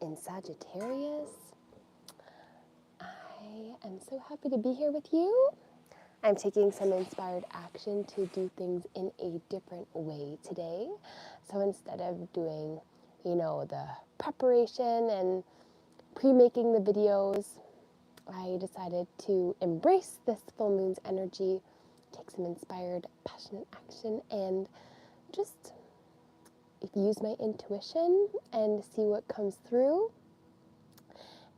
in Sagittarius. I am so happy to be here with you. I'm taking some inspired action to do things in a different way today. So instead of doing, the preparation and pre-making the videos, I decided to embrace this full moon's energy, take some inspired, passionate action, and just use my intuition and see what comes through,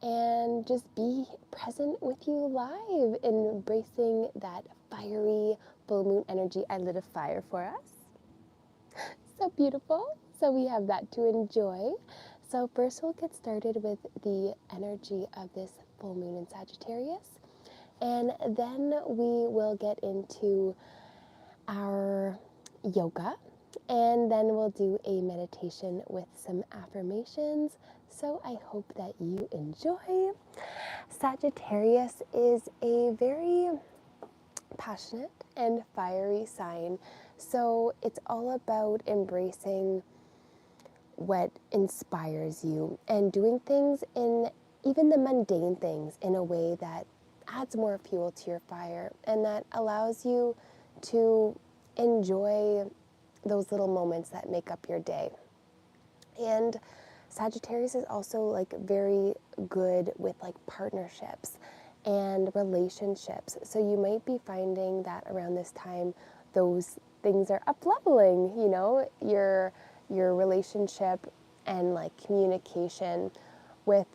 and just be present with you live, embracing that fiery full moon energy. I lit a fire for us. So beautiful. So we have that to enjoy. So first we'll get started with the energy of this full moon in Sagittarius, and then we will get into our yoga, and then we'll do a meditation with some affirmations. So I hope that you enjoy. Sagittarius is a very passionate and fiery sign. So it's all about embracing what inspires you and doing things, in even the mundane things, in a way that adds more fuel to your fire and that allows you to enjoy those little moments that make up your day. And Sagittarius is also very good with partnerships and relationships. So you might be finding that around this time those things are up leveling, your relationship and communication with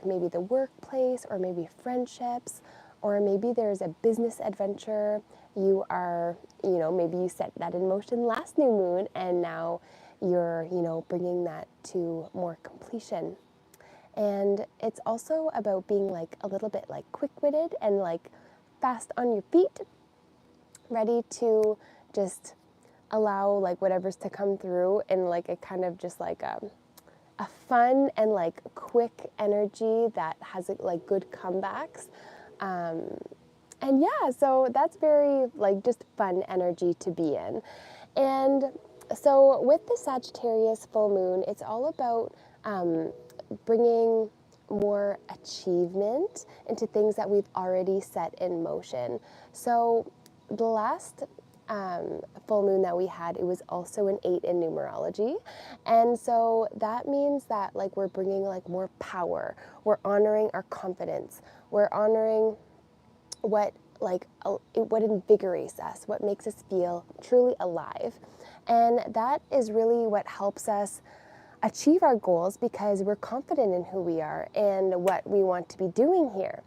maybe the workplace, or maybe friendships, or maybe there's a business adventure. You are, maybe you set that in motion last new moon, and now you're, bringing that to more completion. And it's also about being a little bit quick-witted and fast on your feet, ready to just allow whatever's to come through in a kind of just a fun and quick energy that has good comebacks. And yeah, so that's very just fun energy to be in. And so with the Sagittarius full moon, it's all about bringing more achievement into things that we've already set in motion. So the last full moon that we had, it was also an 8 in numerology, and so that means that we're bringing more power, we're honoring our confidence, we're honoring what invigorates us, what makes us feel truly alive. And that is really what helps us achieve our goals, because we're confident in who we are and what we want to be doing here.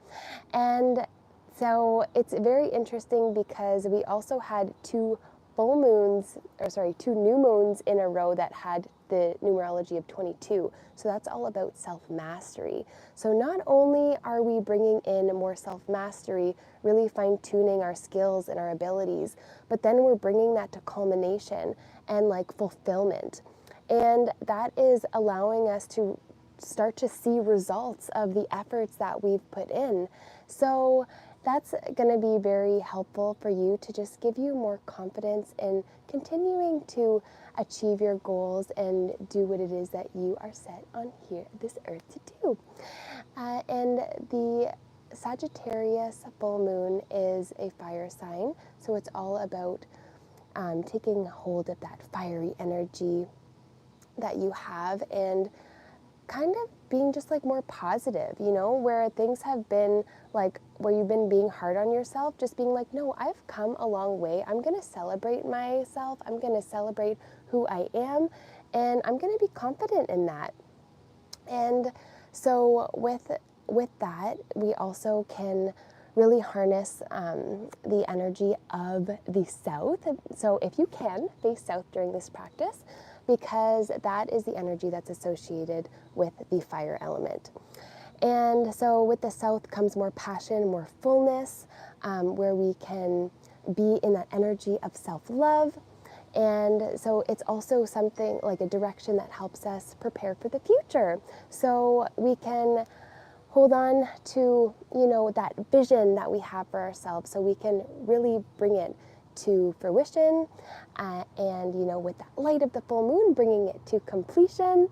And so it's very interesting because we also had two new moons in a row that had the numerology of 22. So that's all about self-mastery. So not only are we bringing in more self-mastery, really fine-tuning our skills and our abilities, but then we're bringing that to culmination and fulfillment. And that is allowing us to start to see results of the efforts that we've put in. So that's going to be very helpful for you, to just give you more confidence in continuing to achieve your goals and do what it is that you are set on here, this earth, to do. And the Sagittarius full moon is a fire sign, so it's all about taking hold of that fiery energy that you have, and kind of being just more positive, where things have been where you've been being hard on yourself, just being no, I've come a long way. I'm going to celebrate myself. I'm going to celebrate who I am, and I'm going to be confident in that. And so with that, we also can really harness the energy of the south. So if you can, face south during this practice, because that is the energy that's associated with the fire element. And so with the south comes more passion, more fullness, where we can be in that energy of self-love. And so it's also something a direction that helps us prepare for the future. So we can hold on to, that vision that we have for ourselves, so we can really bring it to fruition, and with that light of the full moon, bringing it to completion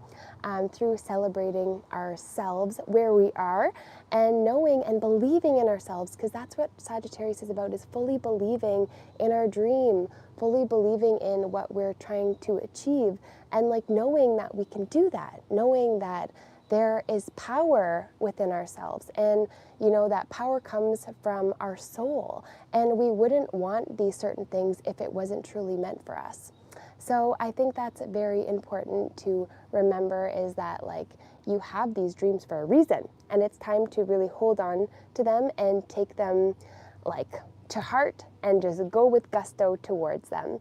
through celebrating ourselves where we are, and knowing and believing in ourselves, because that's what Sagittarius is about, is fully believing in our dream, fully believing in what we're trying to achieve, and like knowing that we can do that, knowing that there is power within ourselves, and that power comes from our soul, and we wouldn't want these certain things if it wasn't truly meant for us. So I think that's very important to remember, is that like you have these dreams for a reason, and it's time to really hold on to them and take them like to heart and just go with gusto towards them.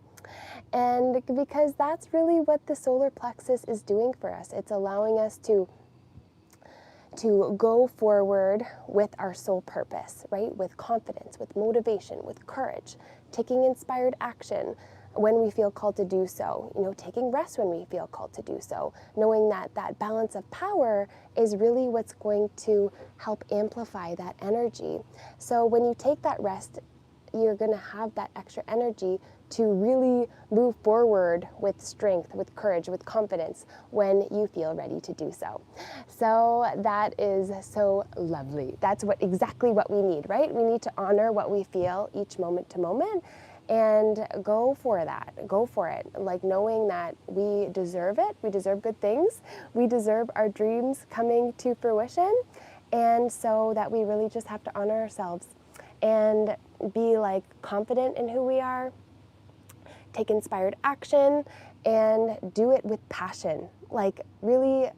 And because that's really what the solar plexus is doing for us. It's allowing us to go forward with our soul purpose, right? With confidence, with motivation, with courage, taking inspired action when we feel called to do so, taking rest when we feel called to do so, knowing that that balance of power is really what's going to help amplify that energy. So when you take that rest, you're going to have that extra energy to really move forward with strength, with courage, with confidence when you feel ready to do so. So that is so lovely. That's exactly what we need, right? We need to honor what we feel each moment to moment and go for that. Go for it. Like knowing that we deserve it. We deserve good things. We deserve our dreams coming to fruition. And so that we really just have to honor ourselves and be like confident in who we are, take inspired action, and do it with passion. Like really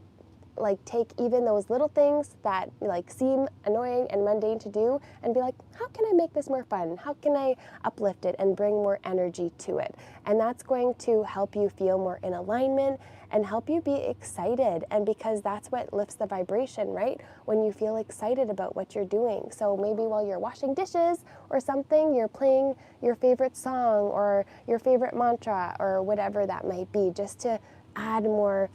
like take even those little things that like seem annoying and mundane to do and be like, how can I make this more fun? How can I uplift it and bring more energy to it? And that's going to help you feel more in alignment and help you be excited. And because that's what lifts the vibration, right? When you feel excited about what you're doing. So maybe while you're washing dishes or something, you're playing your favorite song or your favorite mantra or whatever that might be, just to add more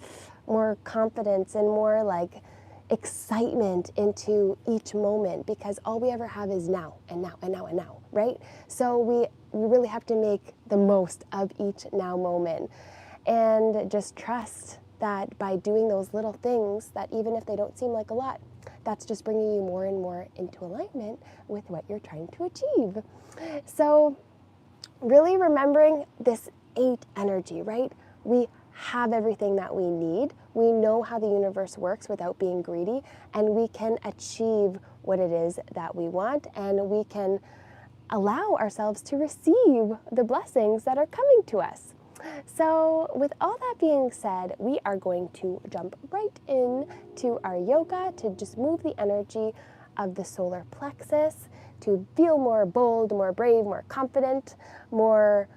confidence and more like excitement into each moment, because all we ever have is now and now and now and now, right? So we really have to make the most of each now moment and just trust that by doing those little things, that even if they don't seem like a lot, that's just bringing you more and more into alignment with what you're trying to achieve. So really remembering this 8 energy, right? We have everything that we need. We know how the universe works without being greedy, and we can achieve what it is that we want, and we can allow ourselves to receive the blessings that are coming to us. So with all that being said, we are going to jump right into our yoga to just move the energy of the solar plexus to feel more bold, more brave, more confident, more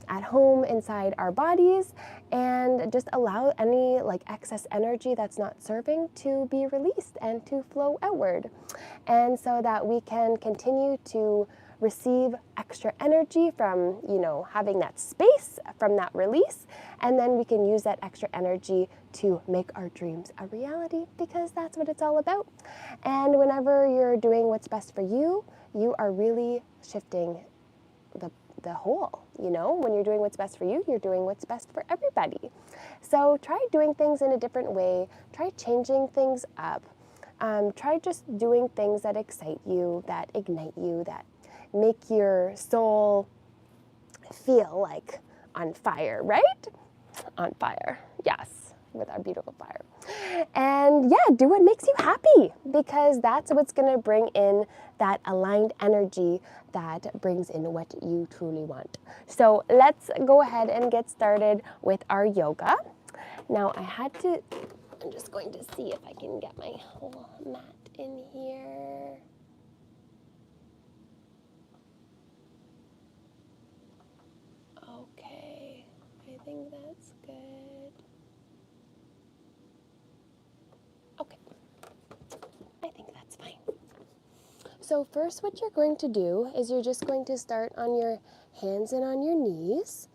at home inside our bodies, and just allow any like excess energy that's not serving to be released and to flow outward. And so that we can continue to receive extra energy from, having that space from that release, and then we can use that extra energy to make our dreams a reality, because that's what it's all about. And whenever you're doing what's best for you, you are really shifting the whole, when you're doing what's best for you, you're doing what's best for everybody. So try doing things in a different way, try changing things up, try just doing things that excite you, that ignite you, that make your soul feel like on fire, right? On fire, yes, with our beautiful fire. And yeah, do what makes you happy, because that's what's going to bring in that aligned energy that brings in what you truly want. So let's go ahead and get started with our yoga. Now I'm just going to see if I can get my whole mat in here. Okay, I think that's good. Okay, I think that's fine. So first what you're going to do is you're just going to start on your hands and on your knees.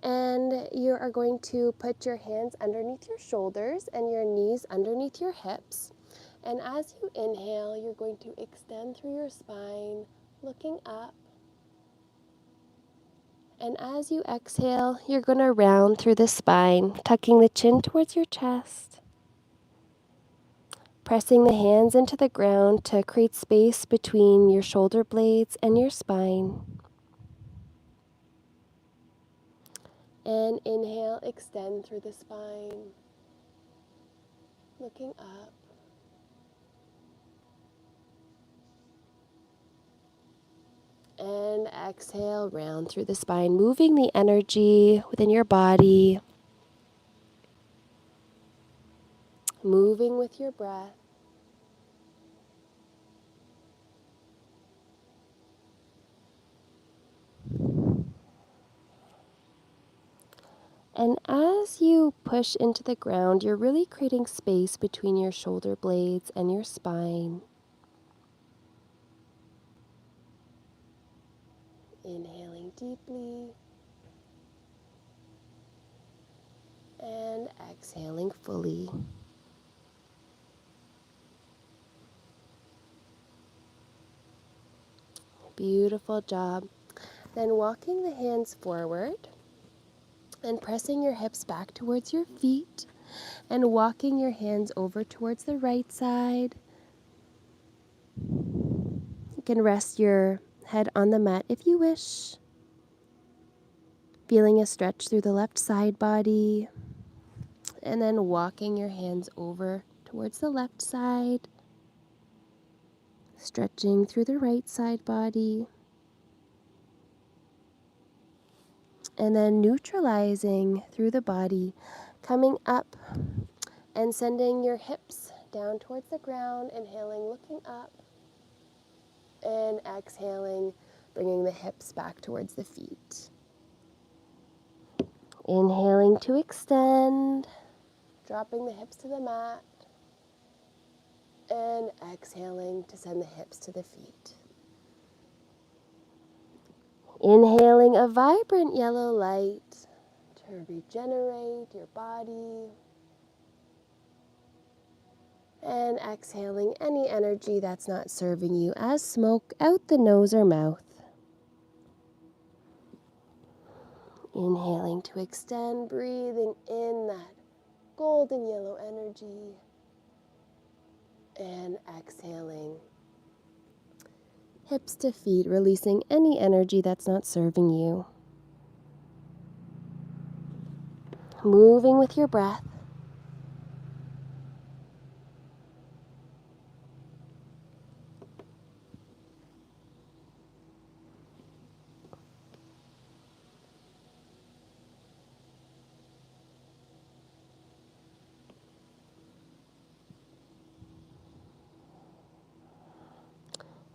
And you are going to put your hands underneath your shoulders and your knees underneath your hips. And as you inhale, you're going to extend through your spine, looking up. And as you exhale, you're going to round through the spine, tucking the chin towards your chest, pressing the hands into the ground to create space between your shoulder blades and your spine. And inhale, extend through the spine, looking up. And exhale, round through the spine, moving the energy within your body, moving with your breath. And as you push into the ground, you're really creating space between your shoulder blades and your spine. Inhaling deeply and exhaling fully. Beautiful job. Then walking the hands forward and pressing your hips back towards your feet and walking your hands over towards the right side. You can rest your head on the mat if you wish. Feeling a stretch through the left side body. And then walking your hands over towards the left side. Stretching through the right side body. And then neutralizing through the body. Coming up and sending your hips down towards the ground. Inhaling, looking up. And exhaling, bringing the hips back towards the feet. Inhaling to extend, dropping the hips to the mat, and exhaling to send the hips to the feet. Inhaling a vibrant yellow light to regenerate your body, and exhaling any energy that's not serving you as smoke out the nose or mouth. Inhaling to extend, breathing in that golden yellow energy, and exhaling. Hips to feet, releasing any energy that's not serving you. Moving with your breath.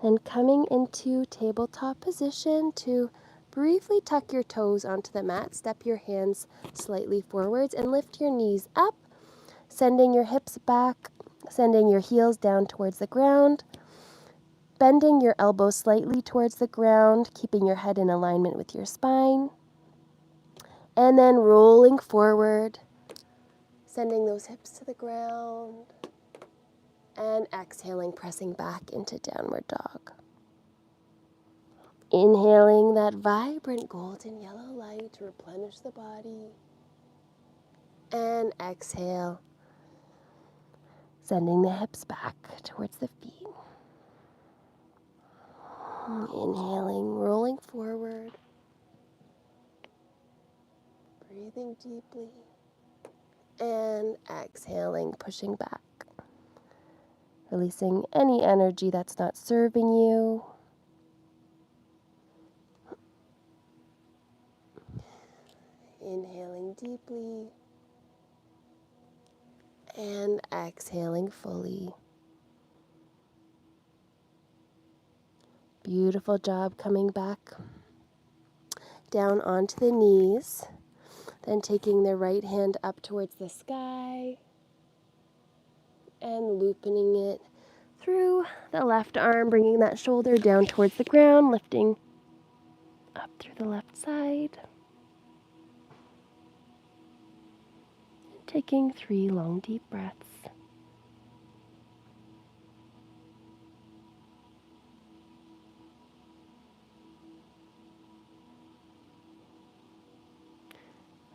And coming into tabletop position to briefly tuck your toes onto the mat, step your hands slightly forwards and lift your knees up, sending your hips back, sending your heels down towards the ground, bending your elbows slightly towards the ground, keeping your head in alignment with your spine, and then rolling forward, sending those hips to the ground, and exhaling, pressing back into downward dog. Inhaling that vibrant golden yellow light to replenish the body. And exhale, sending the hips back towards the feet. Inhaling, rolling forward. Breathing deeply. And exhaling, pushing back. Releasing any energy that's not serving you. Inhaling deeply. And exhaling fully. Beautiful job coming back down onto the knees. Then taking the right hand up towards the sky and looping it through the left arm, bringing that shoulder down towards the ground, lifting up through the left side. Taking 3 long, deep breaths.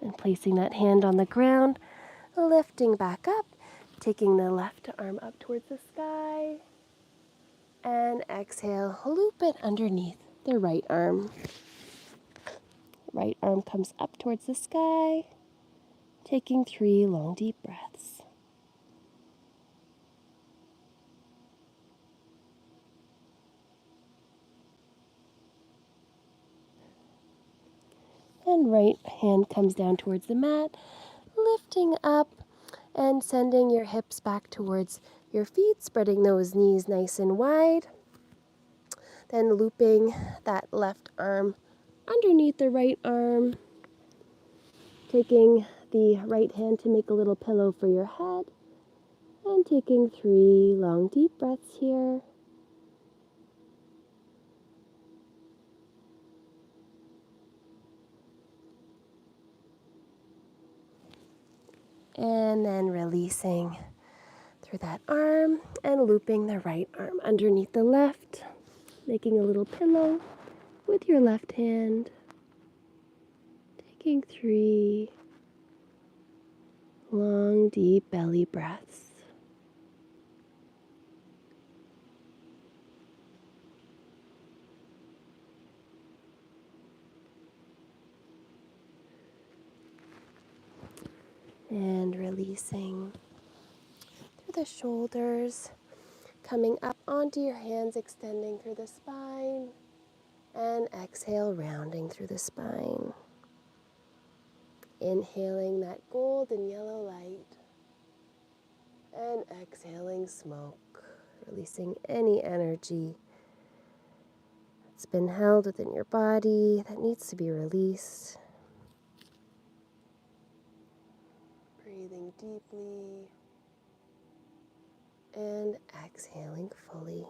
And placing that hand on the ground, lifting back up, taking the left arm up towards the sky. And exhale, loop it underneath the right arm. Right arm comes up towards the sky, taking 3 long deep breaths. And right hand comes down towards the mat, lifting up and sending your hips back towards your feet, spreading those knees nice and wide. Then looping that left arm underneath the right arm, taking the right hand to make a little pillow for your head, and taking 3 long deep breaths here. And then releasing through that arm and looping the right arm underneath the left, making a little pillow with your left hand. Taking 3 long, deep belly breaths. And releasing through the shoulders, coming up onto your hands, extending through the spine, and exhale, rounding through the spine. Inhaling that golden yellow light, and exhaling smoke, releasing any energy that's been held within your body that needs to be released. Breathing deeply and exhaling fully.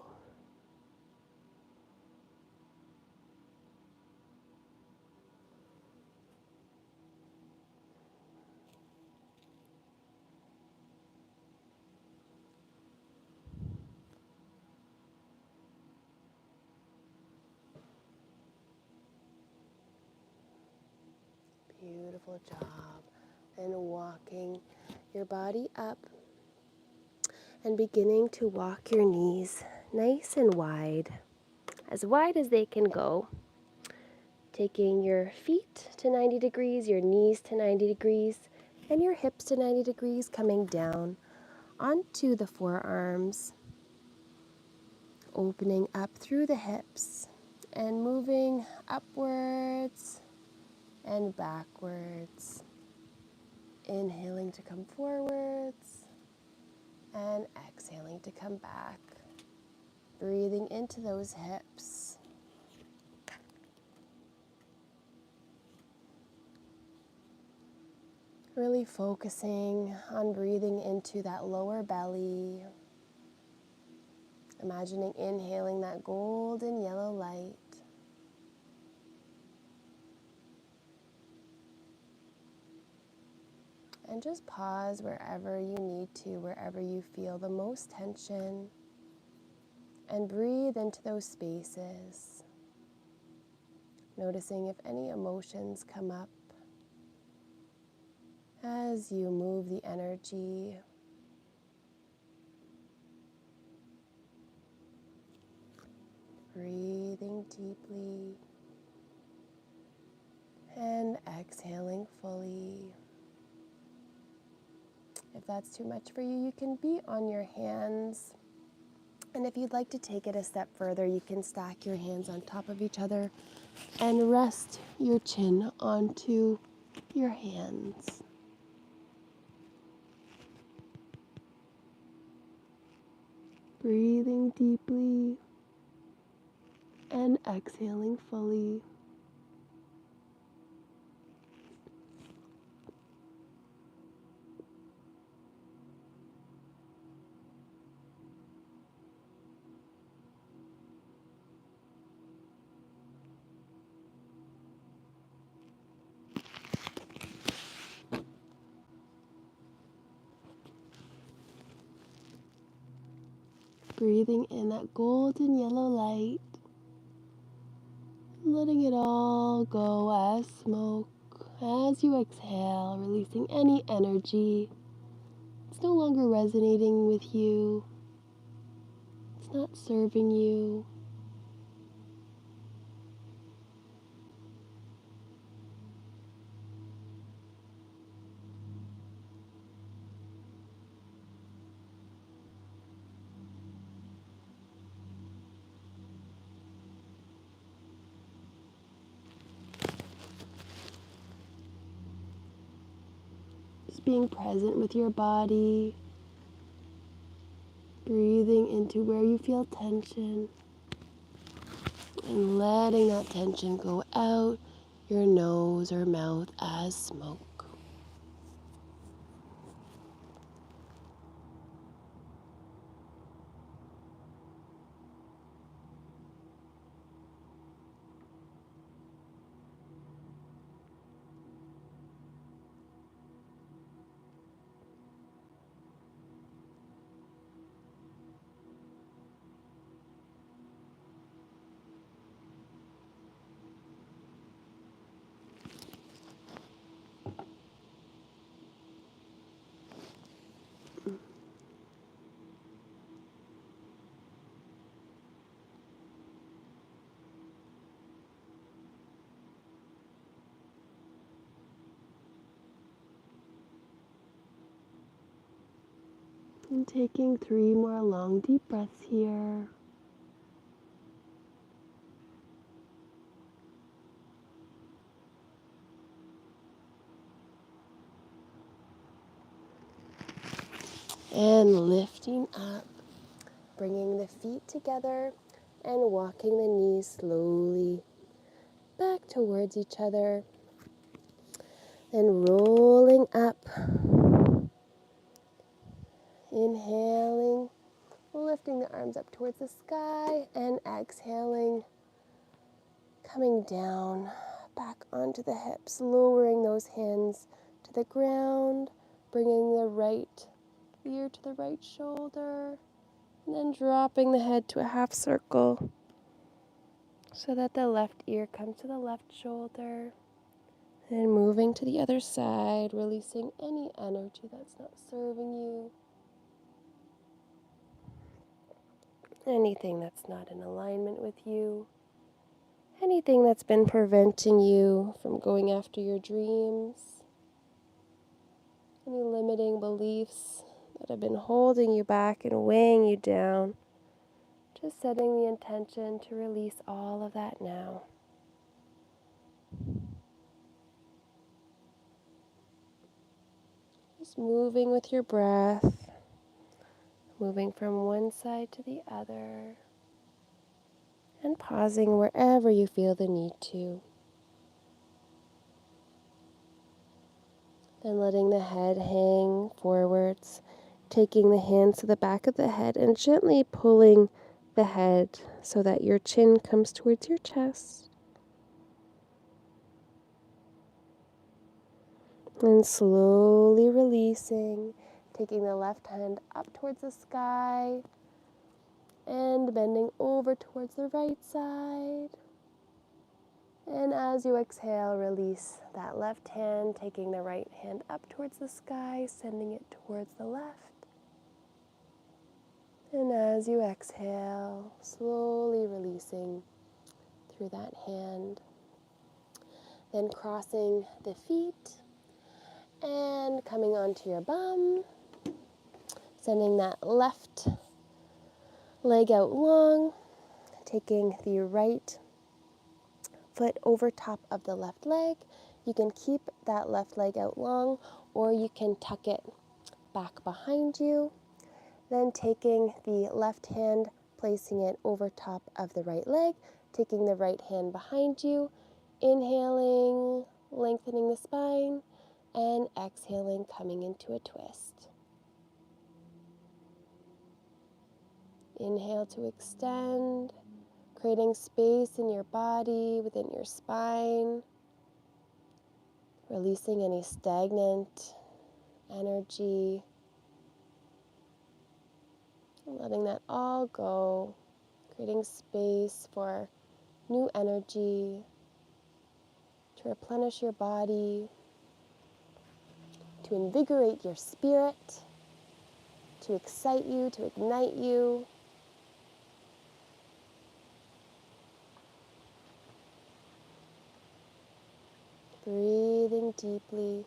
Beautiful job. And walking your body up and beginning to walk your knees nice and wide as they can go. Taking your feet to 90 degrees, your knees to 90 degrees, and your hips to 90 degrees, coming down onto the forearms, opening up through the hips and moving upwards and backwards. Inhaling to come forwards and exhaling to come back. Breathing into those hips. Really focusing on breathing into that lower belly. Imagining inhaling that golden yellow light. And just pause wherever you need to, wherever you feel the most tension. And breathe into those spaces. Noticing if any emotions come up as you move the energy. Breathing deeply and exhaling fully. If that's too much for you, you can be on your hands. And if you'd like to take it a step further, you can stack your hands on top of each other and rest your chin onto your hands. Breathing deeply and exhaling fully. Breathing in that golden yellow light, letting it all go as smoke. As you exhale, releasing any energy, it's no longer resonating with you, it's not serving you. Just being present with your body, breathing into where you feel tension, and letting that tension go out your nose or mouth as smoke. And taking 3 more long deep breaths here. And lifting up, bringing the feet together and walking the knees slowly back towards each other. Then rolling up, inhaling, lifting the arms up towards the sky, and exhaling, coming down, back onto the hips, lowering those hands to the ground, bringing the right ear to the right shoulder, and then dropping the head to a half circle so that the left ear comes to the left shoulder. And moving to the other side, releasing any energy that's not serving you, anything that's not in alignment with you, anything that's been preventing you from going after your dreams, any limiting beliefs that have been holding you back and weighing you down. Just setting the intention to release all of that now. Just moving with your breath, moving from one side to the other, and pausing wherever you feel the need to. Then letting the head hang forwards, taking the hands to the back of the head and gently pulling the head so that your chin comes towards your chest. And slowly releasing, taking the left hand up towards the sky and bending over towards the right side. And as you exhale, release that left hand, taking the right hand up towards the sky, sending it towards the left. And as you exhale, slowly releasing through that hand. Then crossing the feet and coming onto your bum, sending that left leg out long, taking the right foot over top of the left leg. You can keep that left leg out long, or you can tuck it back behind you. Then taking the left hand, placing it over top of the right leg, taking the right hand behind you, inhaling, lengthening the spine, and exhaling, coming into a twist. Inhale to extend, creating space in your body, within your spine, releasing any stagnant energy, letting that all go, creating space for new energy to to replenish your body, to invigorate your spirit, to excite you, to ignite you. Breathing deeply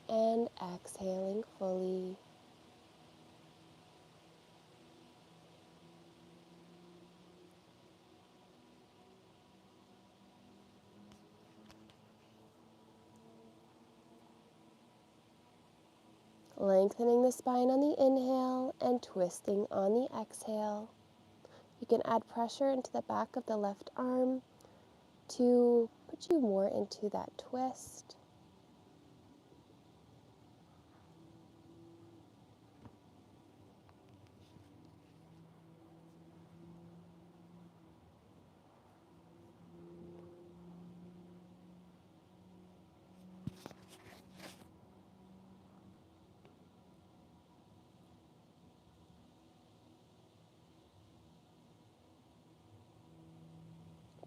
and exhaling fully. Lengthening the spine on the inhale and twisting on the exhale. You can add pressure into the back of the left arm to put you more into that twist.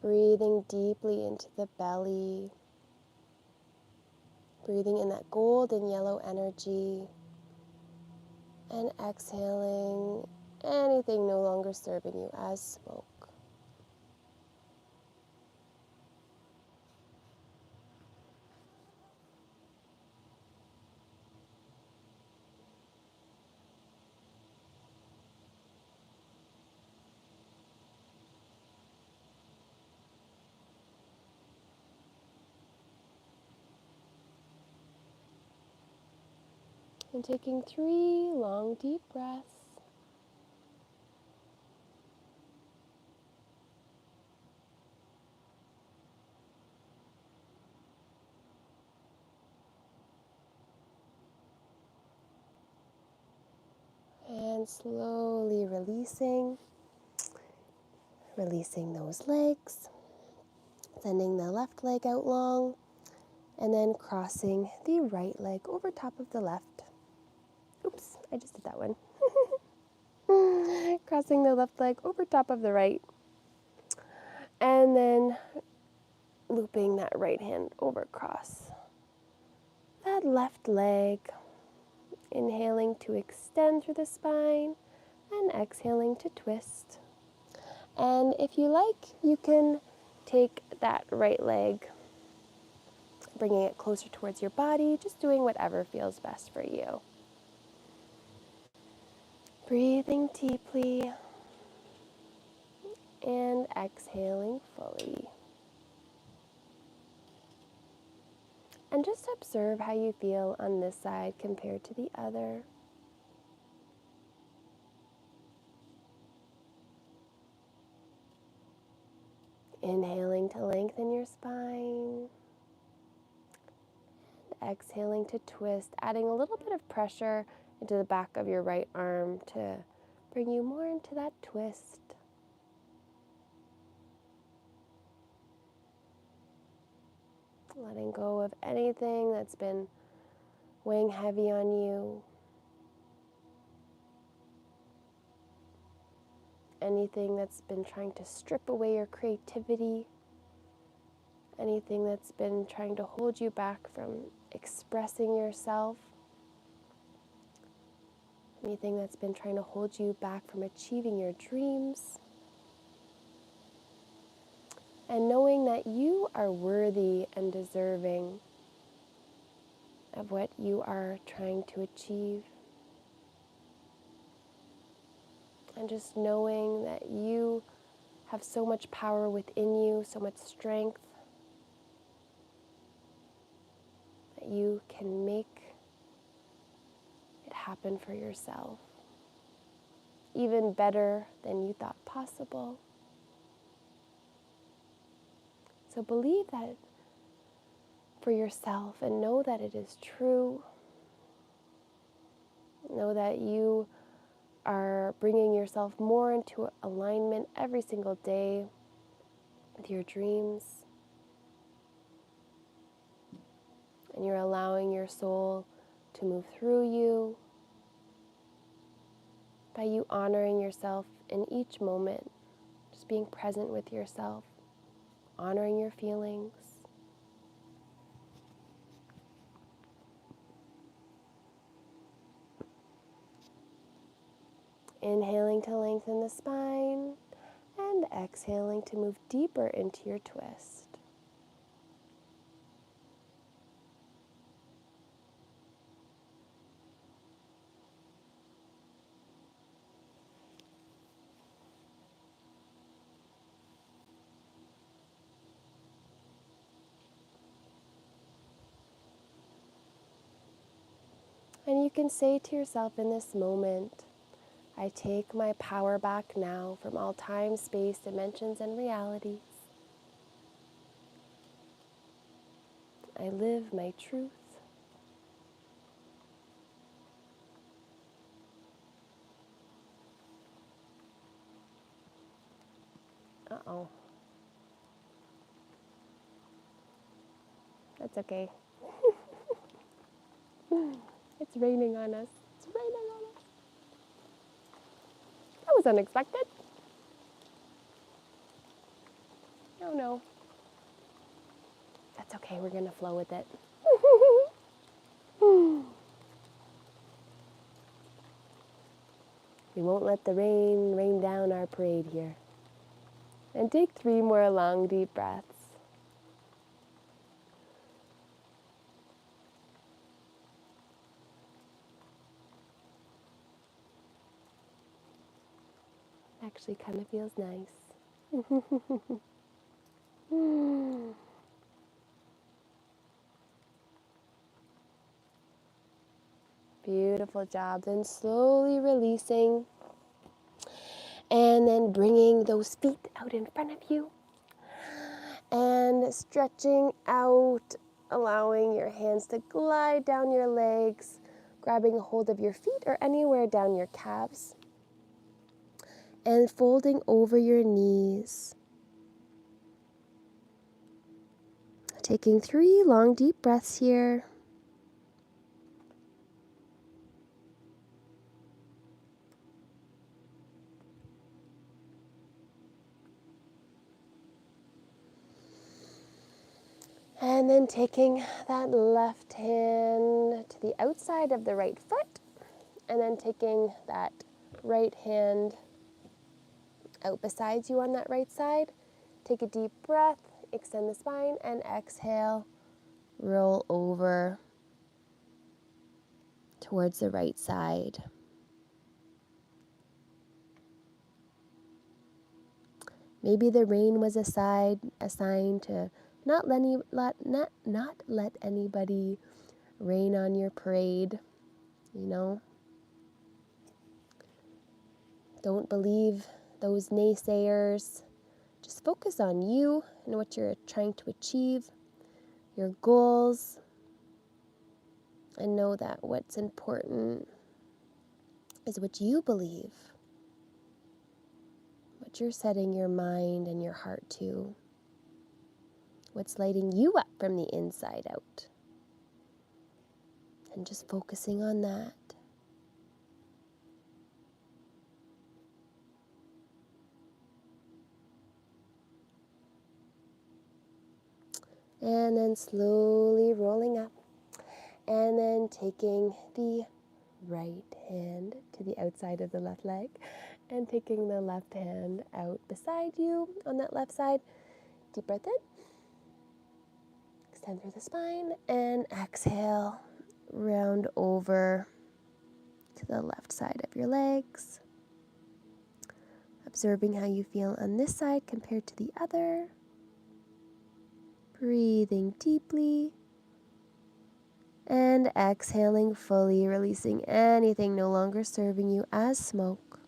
Breathing deeply into the belly. Breathing in that golden yellow energy. And exhaling anything no longer serving you as smoke. And taking 3 long deep breaths. And slowly releasing those legs, sending the left leg out long, and then crossing the right leg over top of the left. Oops, I just did that one. Crossing the left leg over top of the right, and then looping that right hand over across that left leg. Inhaling to extend through the spine and exhaling to twist. And if you like, you can take that right leg, bringing it closer towards your body, just doing whatever feels best for you. Breathing deeply and exhaling fully. And just observe how you feel on this side compared to the other. Inhaling to lengthen your spine. Exhaling to twist, adding a little bit of pressure into the back of your right arm to bring you more into that twist. Letting go of anything that's been weighing heavy on you. Anything that's been trying to strip away your creativity. Anything that's been trying to hold you back from expressing yourself. Anything that's been trying to hold you back from achieving your dreams. And knowing that you are worthy and deserving of what you are trying to achieve. And just knowing that you have so much power within you, so much strength, that you can make it happen for yourself, even better than you thought possible. So believe that for yourself and know that it is true. Know that you are bringing yourself more into alignment every single day with your dreams. And you're allowing your soul to move through you by you honoring yourself in each moment, just being present with yourself. honoring your feelings. Inhaling to lengthen the spine and exhaling to move deeper into your twist. And you can say to yourself in this moment, I take my power back now from all time, space, dimensions, and realities. I live my truth. Uh-oh. That's okay. It's raining on us. It's raining on us. That was unexpected. Oh no. That's okay, we're gonna flow with it. We won't let the rain rain down our parade here. And take 3 more long, deep breaths. Actually kind of feels nice. Beautiful job. Then slowly releasing and then bringing those feet out in front of you and stretching out, allowing your hands to glide down your legs, grabbing a hold of your feet or anywhere down your calves and folding over your knees. Taking 3 long deep breaths here. And then taking that left hand to the outside of the right foot, and then taking that right hand out beside you on that right side. Take a deep breath, extend the spine, and exhale, roll over towards the right side. Maybe the rain was a sign to not let anybody rain on your parade, you know. Don't believe those naysayers. Just focus on you and what you're trying to achieve, your goals, and know that what's important is what you believe, what you're setting your mind and your heart to, what's lighting you up from the inside out, and just focusing on that. And then slowly rolling up, and then taking the right hand to the outside of the left leg, and taking the left hand out beside you on that left side. Deep breath in, extend through the spine, and exhale, round over to the left side of your legs. Observing how you feel on this side compared to the other. Breathing deeply. And exhaling fully, releasing anything no longer serving you as smoke.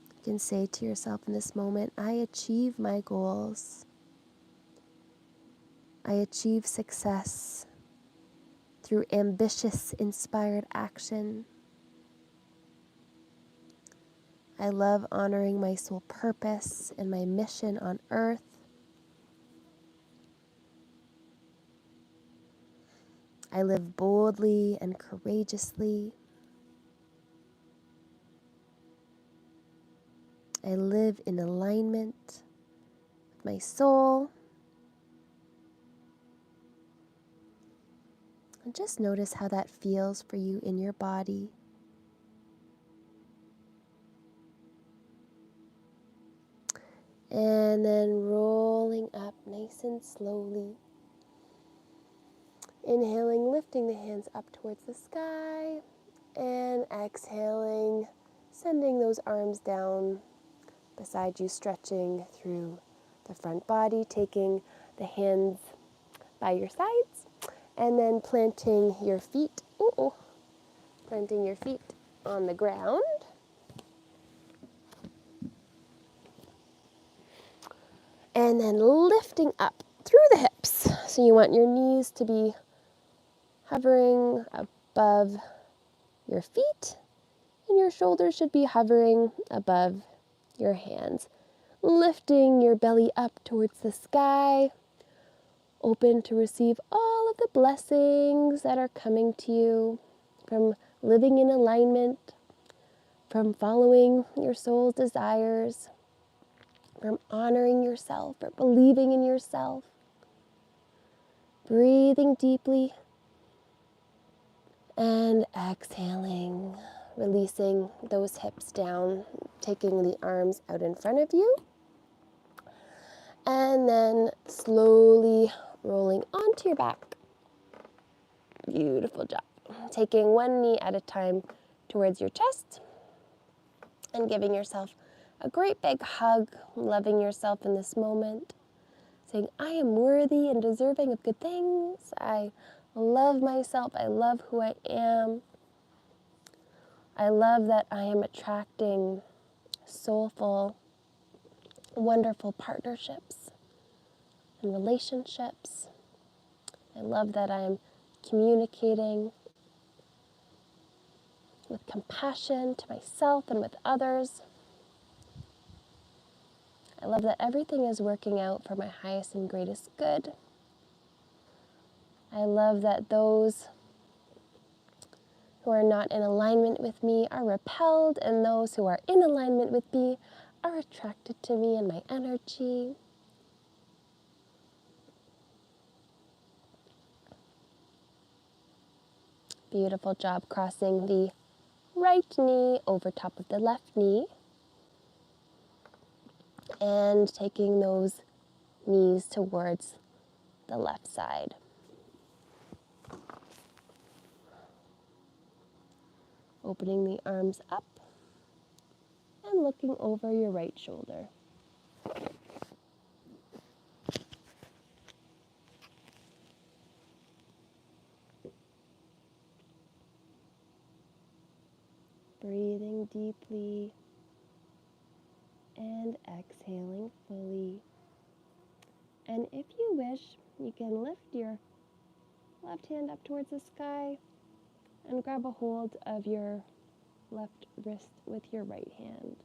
You can say to yourself in this moment, I achieve my goals. I achieve success through ambitious, inspired action. I love honoring my soul purpose and my mission on earth. I live boldly and courageously. I live in alignment with my soul. And just notice how that feels for you in your body. And then rolling up nice and slowly. Inhaling, lifting the hands up towards the sky. And exhaling, sending those arms down beside you, stretching through the front body, taking the hands by your sides, and then planting your feet, planting your feet on the ground. And then lifting up through the hips. So you want your knees to be hovering above your feet, and your shoulders should be hovering above your hands. Lifting your belly up towards the sky, open to receive all of the blessings that are coming to you from living in alignment, from following your soul's desires, from honoring yourself or believing in yourself. Breathing deeply and exhaling, releasing those hips down, taking the arms out in front of you, and then slowly rolling onto your back. Beautiful job. Taking one knee at a time towards your chest and giving yourself a great big hug, loving yourself in this moment, saying, I am worthy and deserving of good things. I love myself. I love who I am. I love that I am attracting soulful, wonderful partnerships and relationships. I love that I'm communicating with compassion to myself and with others. I love that everything is working out for my highest and greatest good. I love that those who are not in alignment with me are repelled, and those who are in alignment with me are attracted to me and my energy. Beautiful job crossing the right knee over top of the left knee and taking those knees towards the left side. Opening the arms up and looking over your right shoulder. Breathing deeply and exhaling fully. And if you wish, you can lift your left hand up towards the sky and grab a hold of your left wrist with your right hand.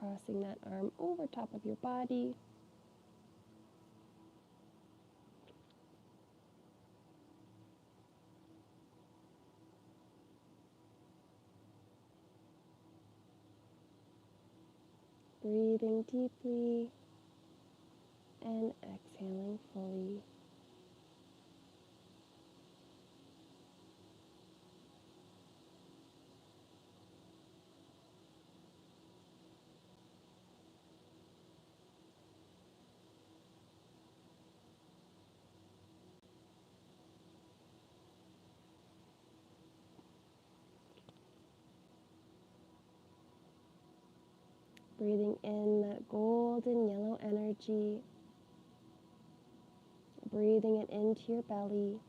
Crossing that arm over top of your body. Breathing deeply and exhaling fully. Breathing in that golden yellow energy. Breathing it into your belly.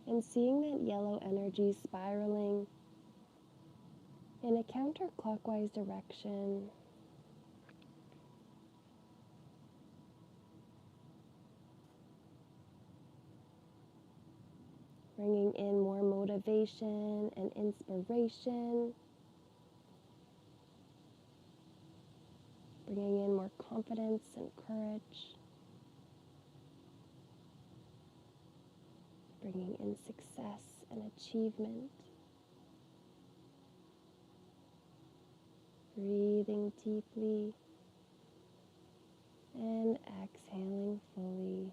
And seeing that yellow energy spiraling in a counterclockwise direction. Bringing in more motivation and inspiration. Bringing in more confidence and courage. bringing in success and achievement. Breathing deeply and exhaling fully.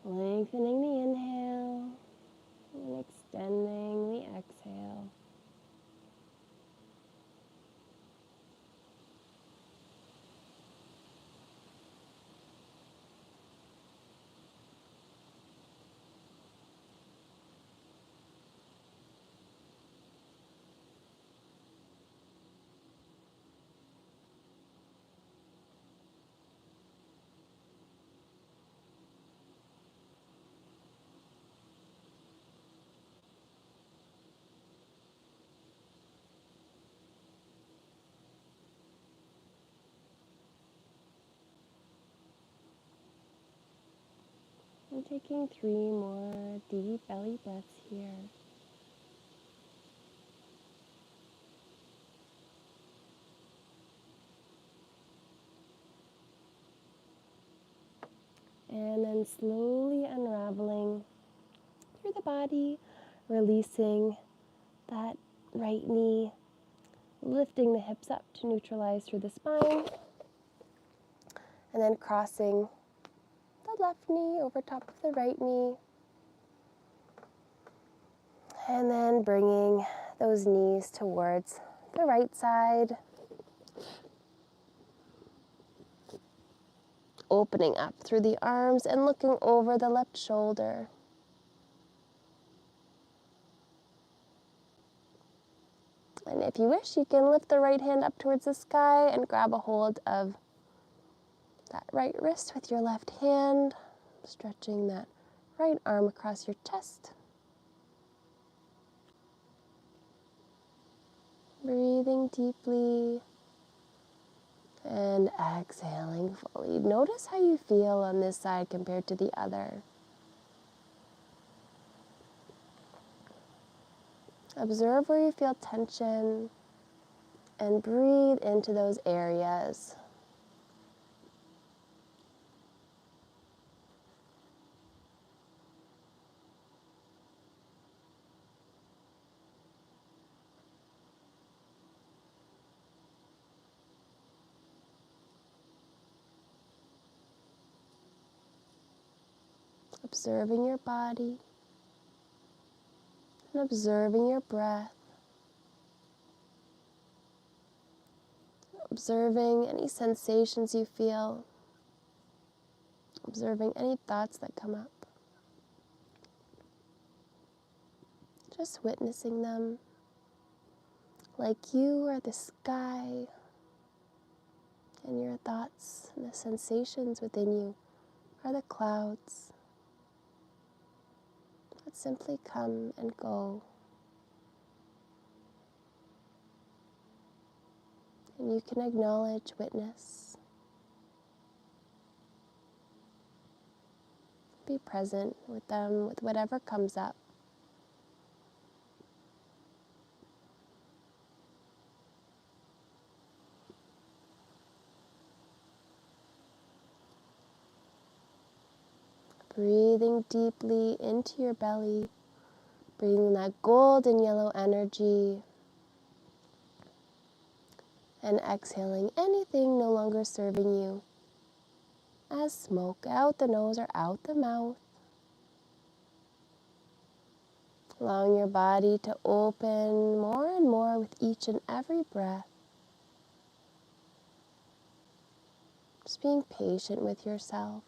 Lengthening the inhale and extending the exhale. And taking 3 more deep belly breaths here. And then slowly unraveling through the body, releasing that right knee, lifting the hips up to neutralize through the spine, and then crossing the left knee over top of the right knee, and then bringing those knees towards the right side, opening up through the arms and looking over the left shoulder. And if you wish, you can lift the right hand up towards the sky and grab a hold of that right wrist with your left hand, stretching that right arm across your chest. Breathing deeply and exhaling fully. Notice how you feel on this side compared to the other. Observe where you feel tension and breathe into those areas. Observing your body and observing your breath. Observing any sensations you feel. Observing any thoughts that come up. Just witnessing them like you are the sky and your thoughts and the sensations within you are the clouds that simply come and go. And you can acknowledge, witness, be present with them, with whatever comes up. Breathing deeply into your belly, breathing that golden yellow energy, and exhaling anything no longer serving you as smoke out the nose or out the mouth. Allowing your body to open more and more with each and every breath. Just being patient with yourself.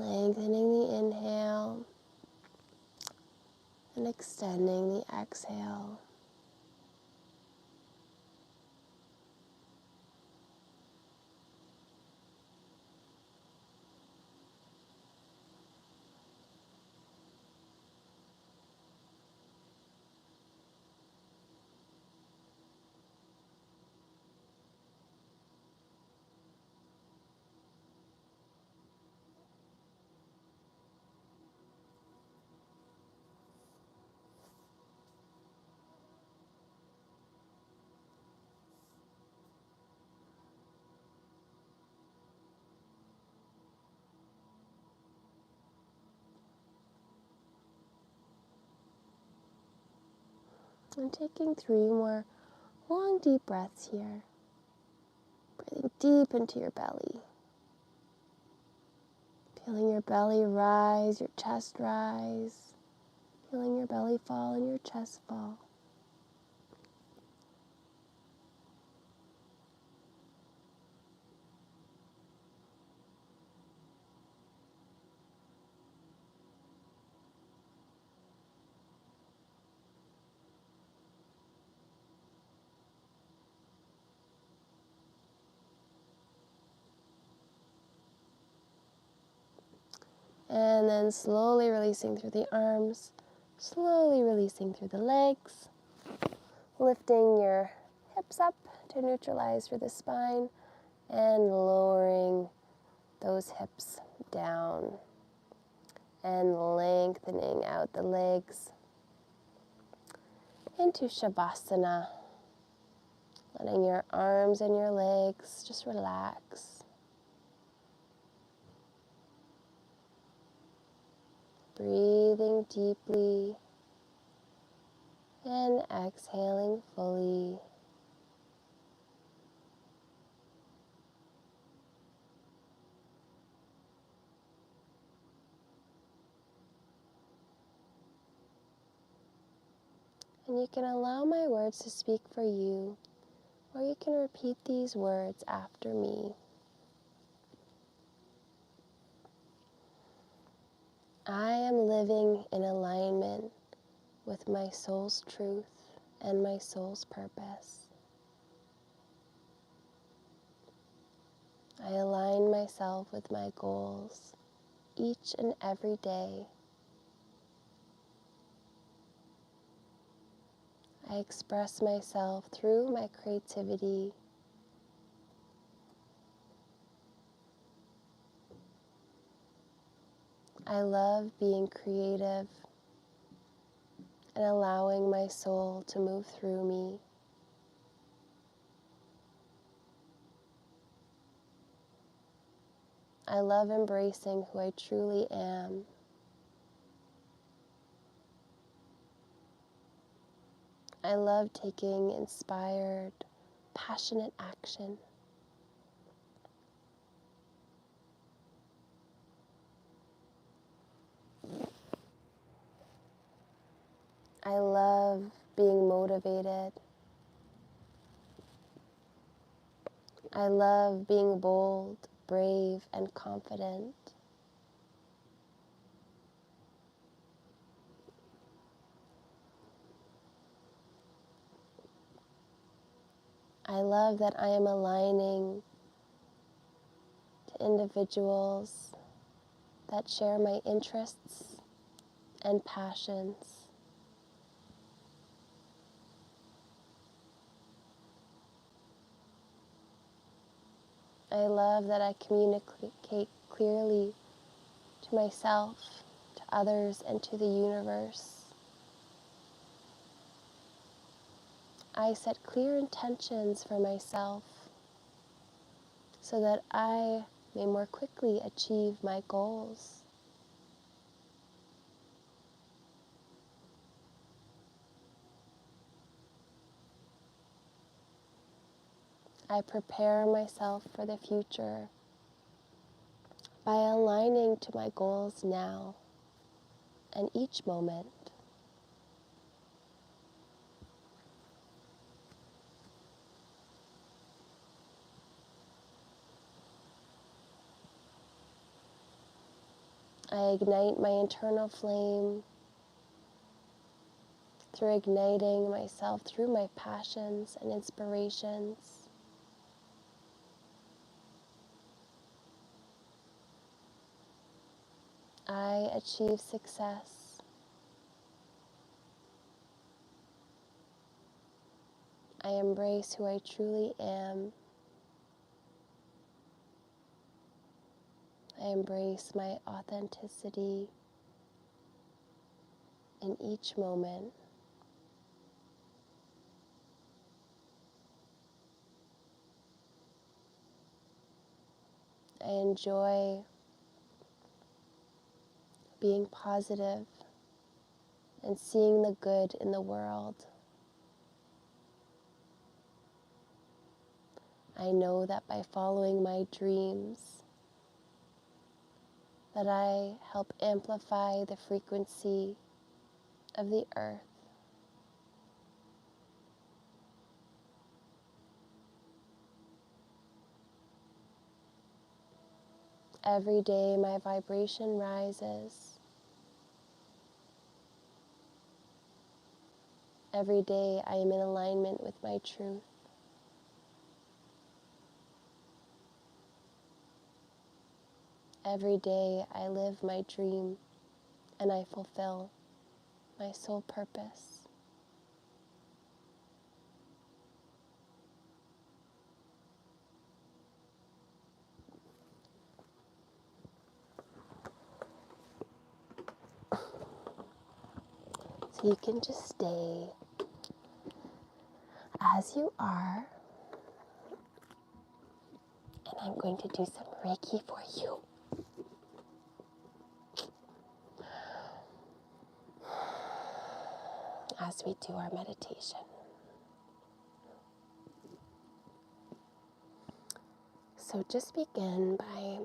Lengthening the inhale and extending the exhale. And taking 3 more long, deep breaths here. Breathing deep into your belly. Feeling your belly rise, your chest rise. Feeling your belly fall and your chest fall. And then slowly releasing through the arms, slowly releasing through the legs, lifting your hips up to neutralize through the spine, and lowering those hips down, and lengthening out the legs into Shavasana, letting your arms and your legs just relax. Breathing deeply and exhaling fully. And you can allow my words to speak for you, or you can repeat these words after me. I am living in alignment with my soul's truth and my soul's purpose. I align myself with my goals each and every day. I express myself through my creativity. I love being creative and allowing my soul to move through me. I love embracing who I truly am. I love taking inspired, passionate action. I love being motivated. I love being bold, brave, and confident. I love that I am aligning to individuals that share my interests and passions. I love that I communicate clearly to myself, to others, and to the universe. I set clear intentions for myself so that I may more quickly achieve my goals. I prepare myself for the future by aligning to my goals now and each moment. I ignite my internal flame through igniting myself through my passions and inspirations. I achieve success. I embrace who I truly am. I embrace my authenticity in each moment. I enjoy being positive and seeing the good in the world. I know that by following my dreams, that I help amplify the frequency of the earth. Every day my vibration rises. Every day I am in alignment with my truth. Every day I live my dream and I fulfill my soul purpose. So you can just stay as you are, and I'm going to do some Reiki for you. As we do our meditation. So just begin by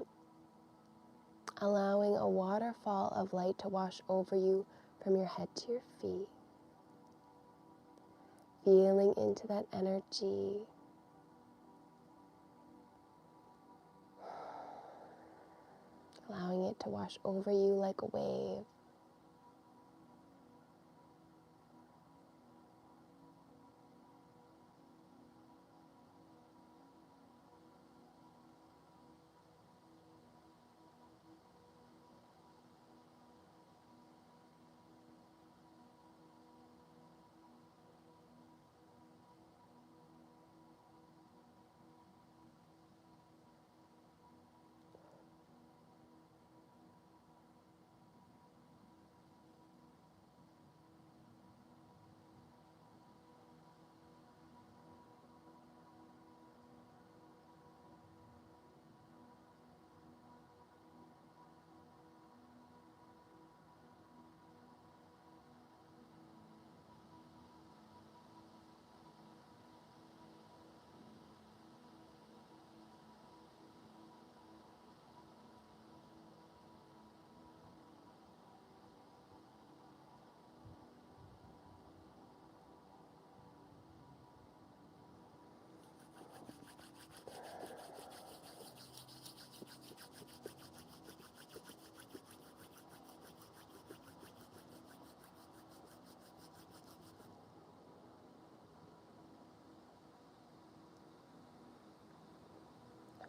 allowing a waterfall of light to wash over you from your head to your feet. Feeling into that energy. Allowing it to wash over you like a wave.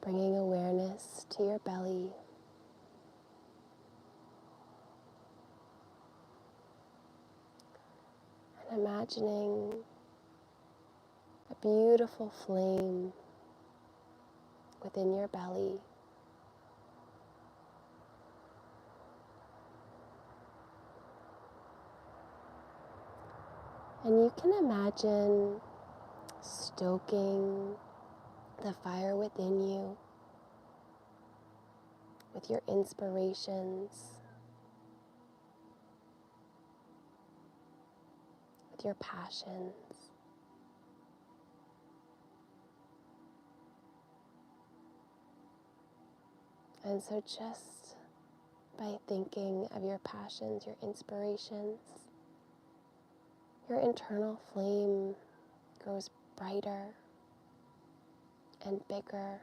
Bringing awareness to your belly. And imagining a beautiful flame within your belly. And you can imagine stoking the fire within you with your inspirations, with your passions. And so just by thinking of your passions, your inspirations, your internal flame grows brighter and bigger.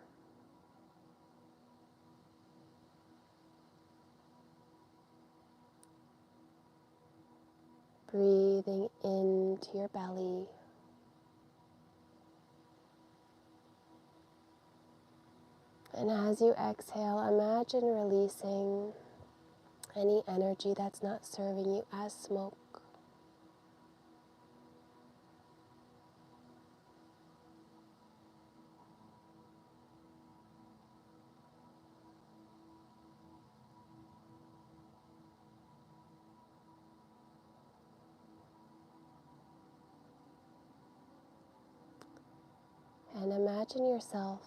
Breathing into your belly. And as you exhale, imagine releasing any energy that's not serving you as smoke. And imagine yourself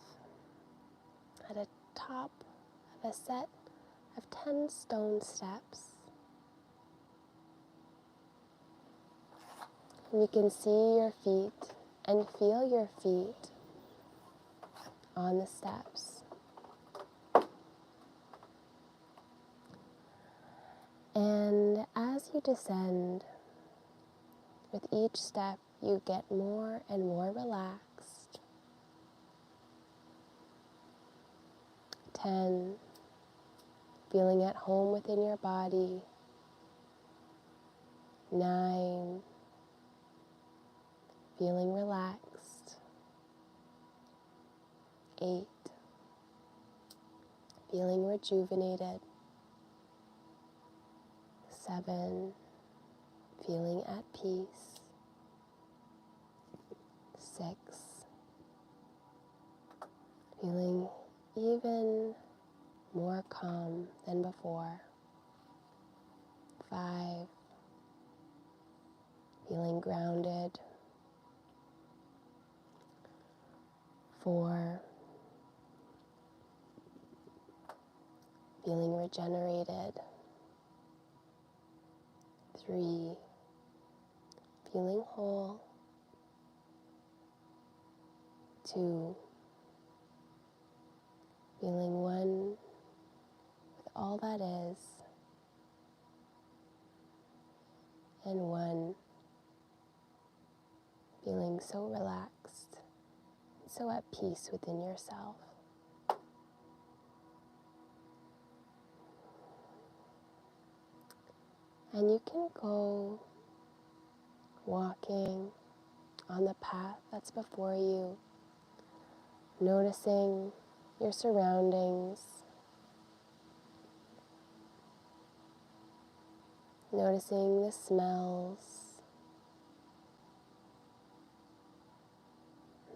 at the top of a set of 10 stone steps. And you can see your feet and feel your feet on the steps. And as you descend, with each step you get more and more relaxed. 10, feeling at home within your body. 9, feeling relaxed. 8, feeling rejuvenated. 7, feeling at peace. 6, feeling even more calm than before. 5, feeling grounded. 4, feeling regenerated. 3, feeling whole. 2, feeling one with all that is. And 1, feeling so relaxed, so at peace within yourself. And you can go walking on the path that's before you, noticing your surroundings, noticing the smells,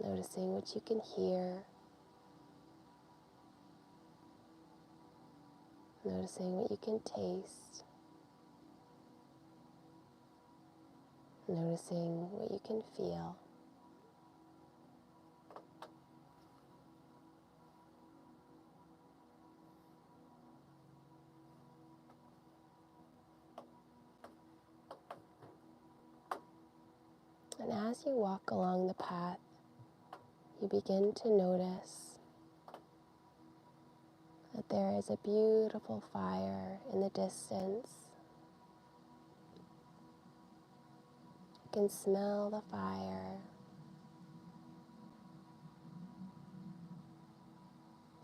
noticing what you can hear, noticing what you can taste, noticing what you can feel. And as you walk along the path, you begin to notice that there is a beautiful fire in the distance. You can smell the fire.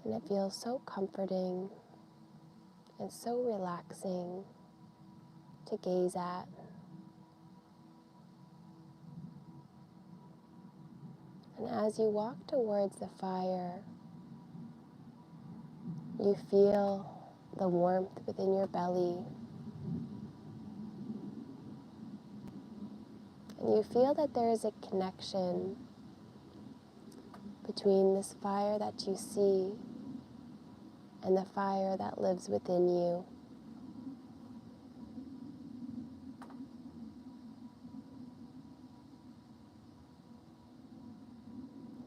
And it feels so comforting and so relaxing to gaze at. And as you walk towards the fire, you feel the warmth within your belly. And you feel that there is a connection between this fire that you see and the fire that lives within you.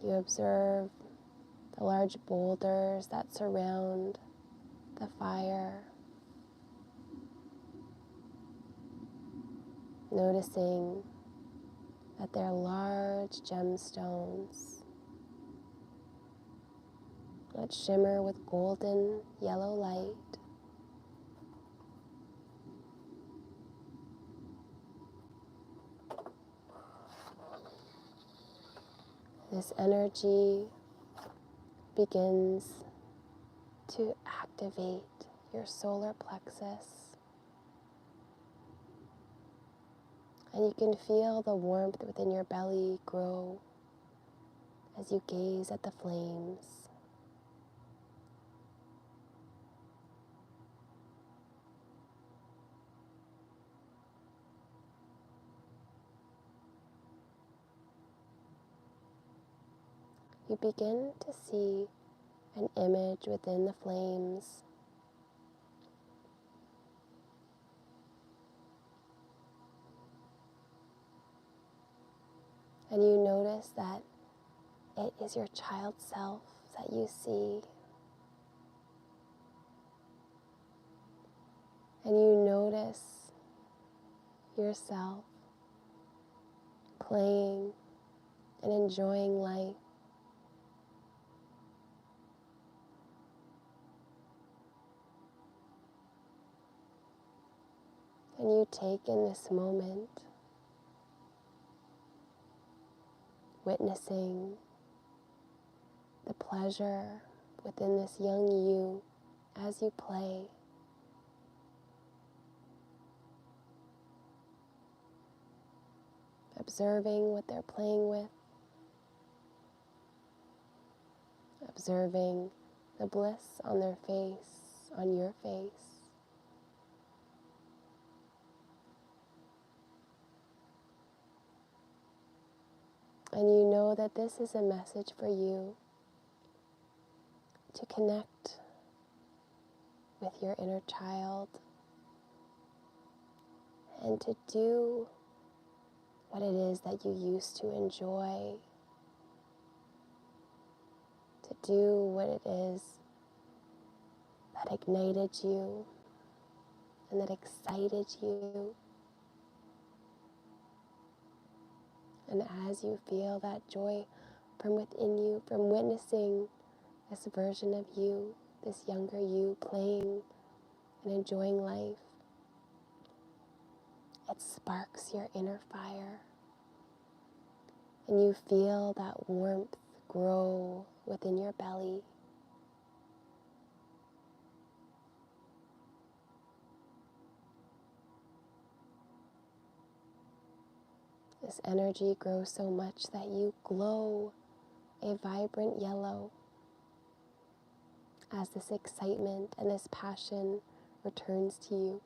You observe the large boulders that surround the fire, noticing that they're large gemstones that shimmer with golden yellow light. This energy begins to activate your solar plexus, And you can feel the warmth within your belly grow as you gaze at the flames. You begin to see an image within the flames. And you notice that it is your child self that you see. And you notice yourself playing and enjoying life. And you take in this moment, witnessing the pleasure within this young you as you play. Observing what they're playing with. Observing the bliss on their face, on your face. And you know that this is a message for you to connect with your inner child and to do what it is that you used to enjoy, to do what it is that ignited you and that excited you. And as you feel that joy from within you, from witnessing this version of you, this younger you playing and enjoying life, it sparks your inner fire. And you feel that warmth grow within your belly. This energy grows so much that you glow a vibrant yellow as this excitement and this passion returns to you.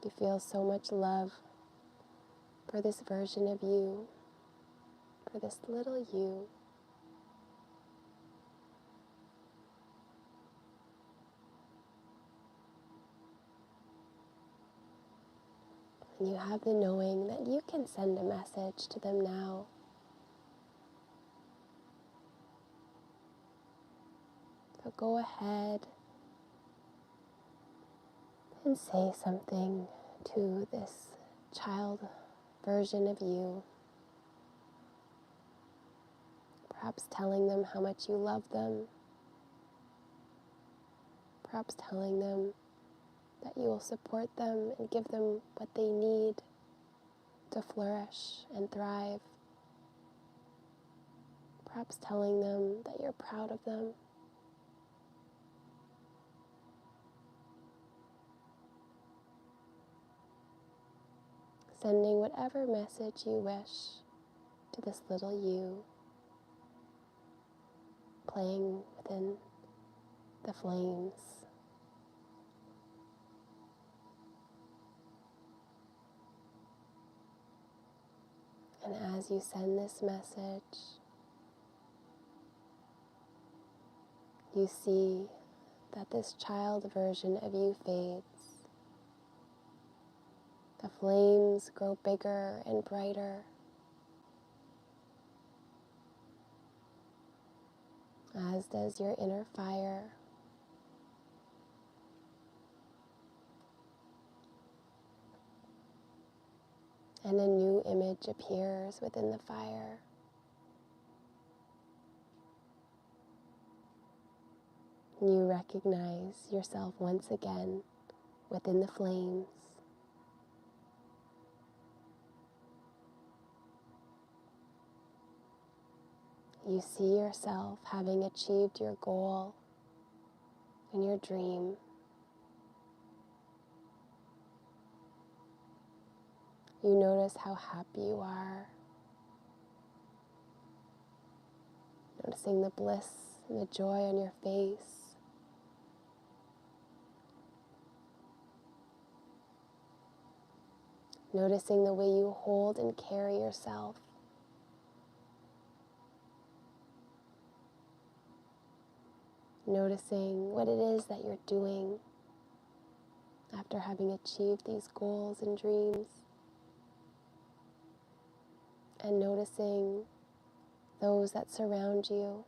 You feel so much love for this version of you, for this little you. And you have the knowing that you can send a message to them now. So go ahead and say something to this child version of you. Perhaps telling them how much you love them. Perhaps telling them that you will support them and give them what they need to flourish and thrive. Perhaps telling them that you're proud of them. Sending whatever message you wish to this little you, playing within the flames. And as you send this message, you see that this child version of you fades. The flames grow bigger and brighter, as does your inner fire. And a new image appears within the fire. You recognize yourself once again within the flames. You see yourself having achieved your goal, in your dream. You notice how happy you are, noticing the bliss and the joy on your face. Noticing the way you hold and carry yourself. Noticing what it is that you're doing after having achieved these goals and dreams. And noticing those that surround you.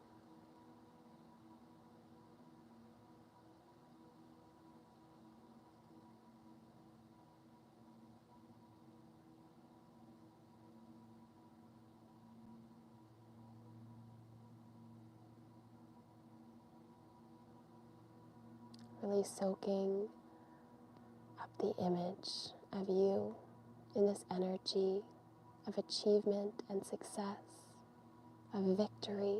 Really soaking up the image of you in this energy of achievement and success, of victory.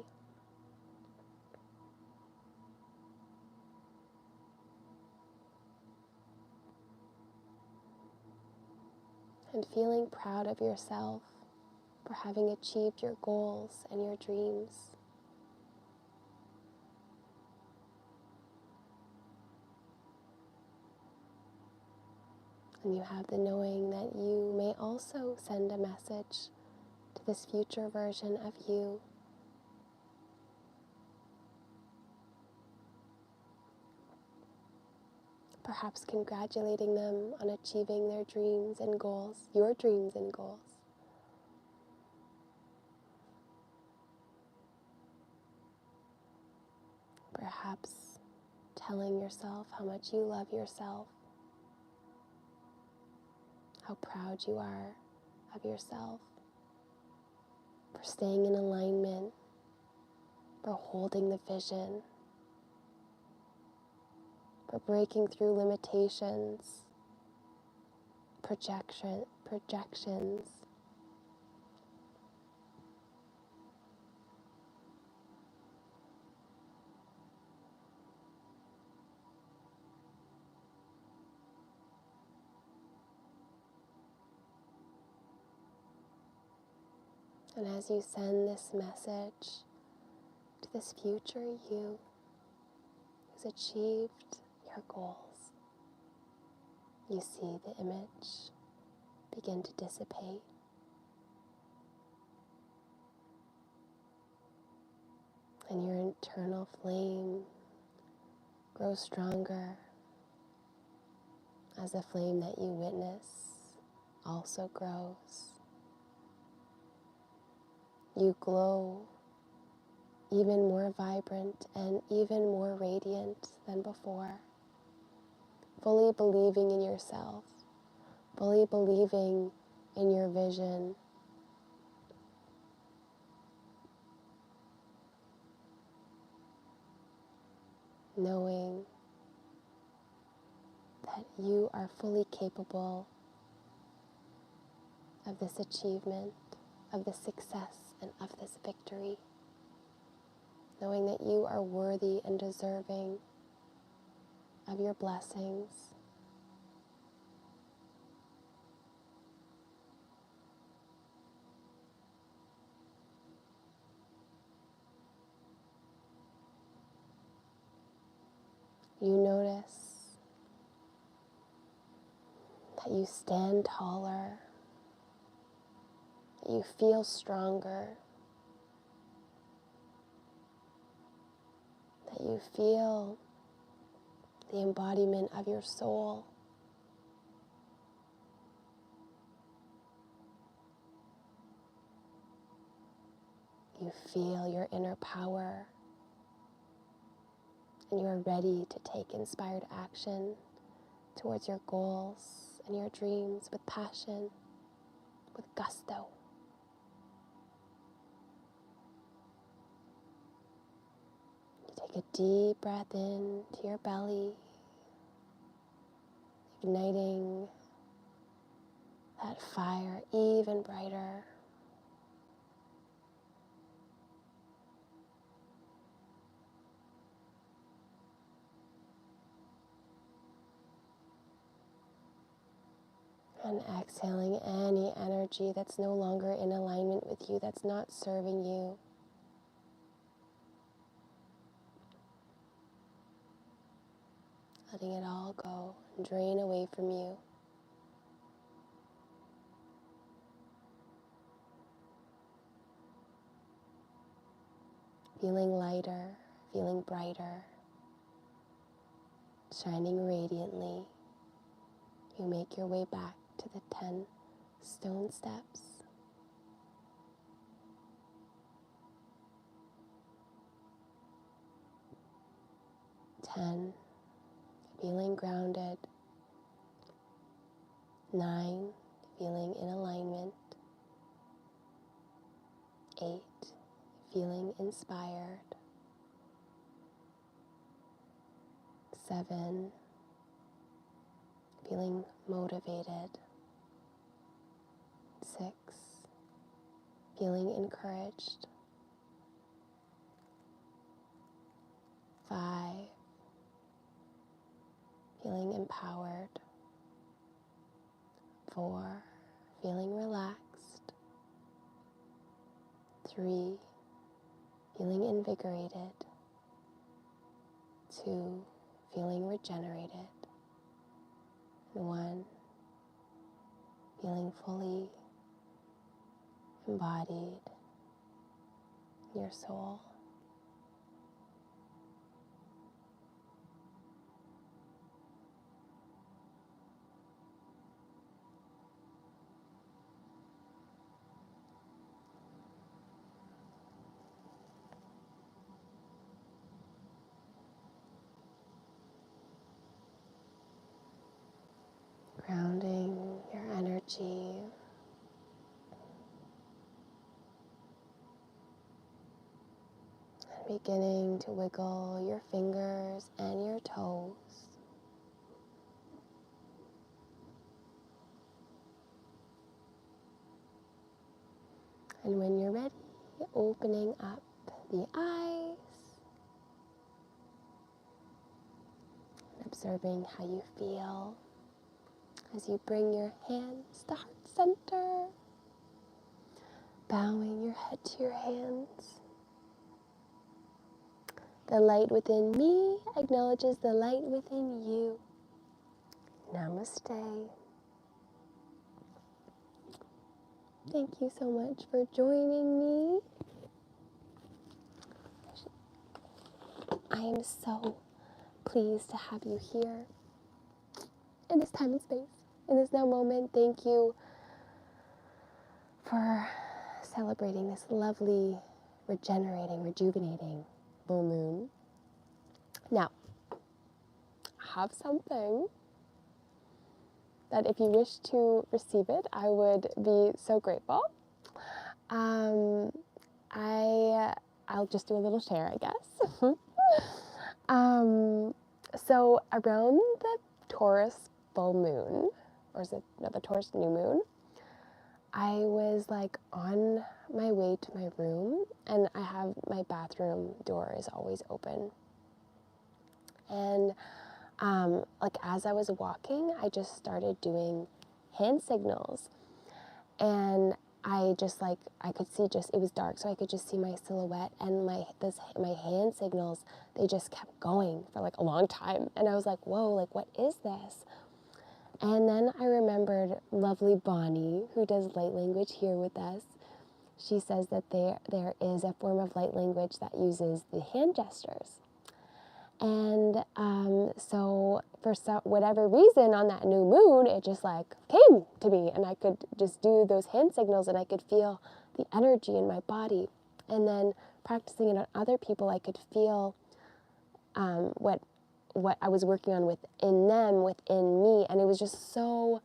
And feeling proud of yourself for having achieved your goals and your dreams. And you have the knowing that you may also send a message to this future version of you. Perhaps congratulating them on achieving their dreams and goals, your dreams and goals. Perhaps telling yourself how much you love yourself, how proud you are of yourself, for staying in alignment, for holding the vision, for breaking through limitations, projections. And as you send this message to this future you who's achieved your goals, you see the image begin to dissipate. And your internal flame grows stronger as the flame that you witness also grows. You glow even more vibrant and even more radiant than before, fully believing in yourself, fully believing in your vision, knowing that you are fully capable of this achievement, of this success, and of this victory. Knowing that you are worthy and deserving of your blessings. You notice that you stand taller, that you feel stronger, that you feel the embodiment of your soul. You feel your inner power, and you are ready to take inspired action towards your goals and your dreams with passion, with gusto. You take a deep breath in to your belly, igniting that fire even brighter. And exhaling any energy that's no longer in alignment with you, that's not serving you. Letting it all go and drain away from you. Feeling lighter, feeling brighter, shining radiantly. You make your way back to the 10 stone steps. 10, feeling grounded. 9, feeling in alignment. 8, feeling inspired. 7, feeling motivated. 6, feeling encouraged. 5, feeling empowered. 4, feeling relaxed. 3, feeling invigorated. 2, feeling regenerated. And 1, feeling fully embodied in your soul. Grounding your energy. And beginning to wiggle your fingers and your toes. And when you're ready, opening up the eyes. And observing how you feel as you bring your hands to heart center. Bowing your head to your hands. The light within me acknowledges the light within you. Namaste. Thank you so much for joining me. I am so pleased to have you here in this time and space, in this now moment. Thank you for celebrating this lovely, regenerating, rejuvenating full moon. Now, I have something that if you wish to receive it, I would be so grateful. I'll just do a little share, I guess. So around the Taurus full moon, or is it, no, the Taurus new moon, I was like on my way to my room, and I have my bathroom door is always open. And like as I was walking, I just started doing hand signals, and I just like, I could see just, it was dark, so I could just see my silhouette, and my hand signals, they just kept going for like a long time. And I was like, whoa, like what is this? And then I remembered lovely Bonnie, who does light language here with us. She says that there is a form of light language that uses the hand gestures. And so for whatever reason on that new moon, it just like came to me, and I could just do those hand signals, and I could feel the energy in my body. And then practicing it on other people, I could feel what I was working on within them, within me. And it was just so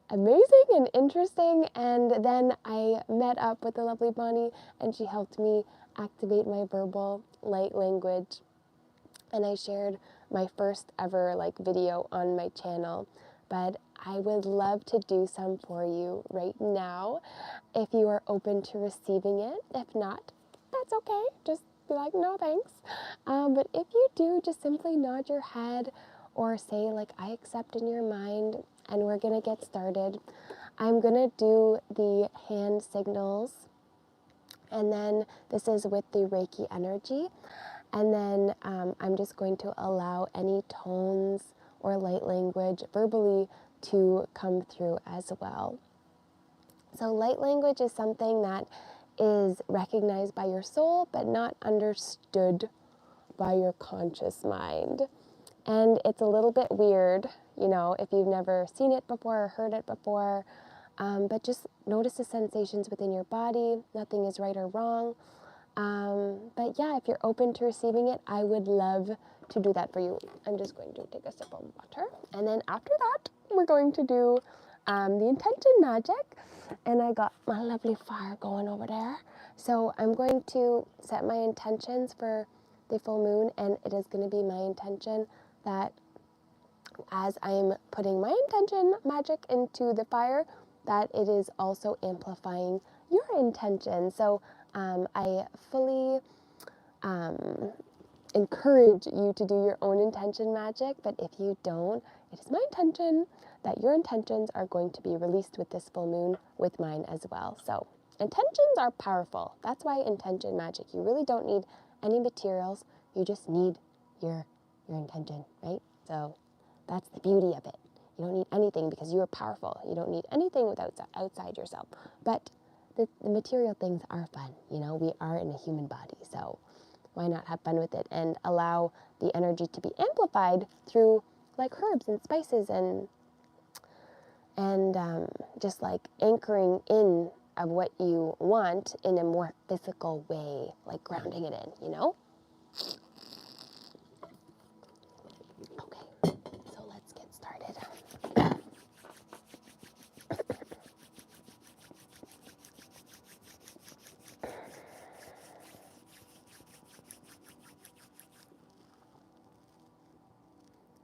amazing and interesting. And then I met up with the lovely Bonnie, and she helped me activate my verbal light language. And I shared my first ever like video on my channel, but I would love to do some for you right now if you are open to receiving it. If not, that's okay. Just be like, no thanks. But if you do, just simply nod your head or say like I accept in your mind, and we're going to get started. I'm going to do the hand signals, and then this is with the Reiki energy, and then I'm just going to allow any tones or light language verbally to come through as well. So light language is something that is recognized by your soul but not understood by your conscious mind. And it's a little bit weird, you know, if you've never seen it before or heard it before, but just notice the sensations within your body. Nothing is right or wrong. But yeah, if you're open to receiving it, I would love to do that for you. I'm just going to take a sip of water. And then after that, we're going to do the intention magic. And I got my lovely fire going over there. So I'm going to set my intentions for the full moon, and it is going to be my intention that as I'm putting my intention magic into the fire, that it is also amplifying your intention. So I fully encourage you to do your own intention magic, but if you don't, it is my intention that your intentions are going to be released with this full moon, with mine as well. So intentions are powerful. That's why intention magic, you really don't need any materials. You just need your intention, right? So that's the beauty of it. You don't need anything because you are powerful. You don't need anything without outside yourself. But the material things are fun. You know, we are in a human body, so why not have fun with it and allow the energy to be amplified through like herbs and spices and just like anchoring in of what you want in a more physical way, like grounding it in, you know? Okay, so let's get started.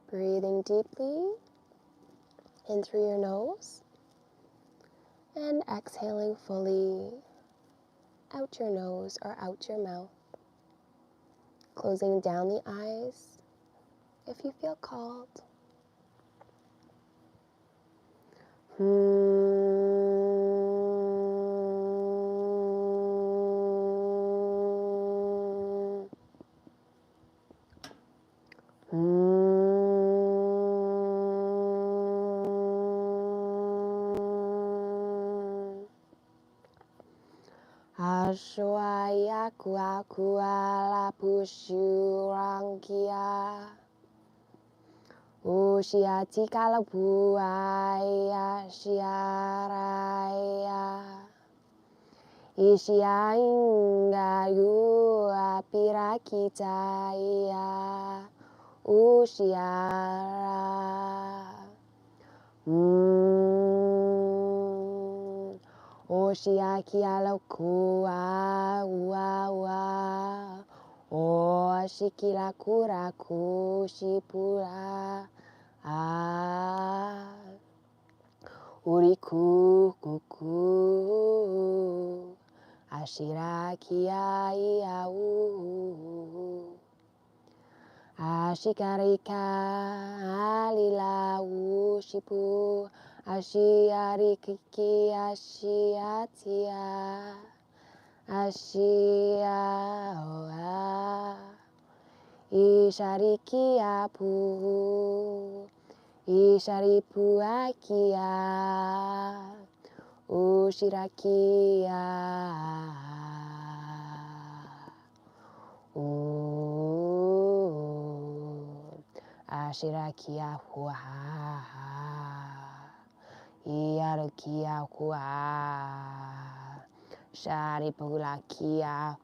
Breathing deeply in through your nose and exhaling fully out your nose or out your mouth. Closing down the eyes if you feel called. Ashwaya kua la pushu rangkia. Ushiati kala puaya shiaraya. Ishia inga yua pirakitaya. Ushiara. Oshiaki alokua wa. Oshikila kura kushipura. Uriku kuku. Ashiraki au. Ashikarika alila ushipu. Ashiarikiki ashiatia. Ashia oa. Ishariki apu. Isharipu akia. Ushirakia. Ashirakia hua. Iarukia hua. Sharipulakia.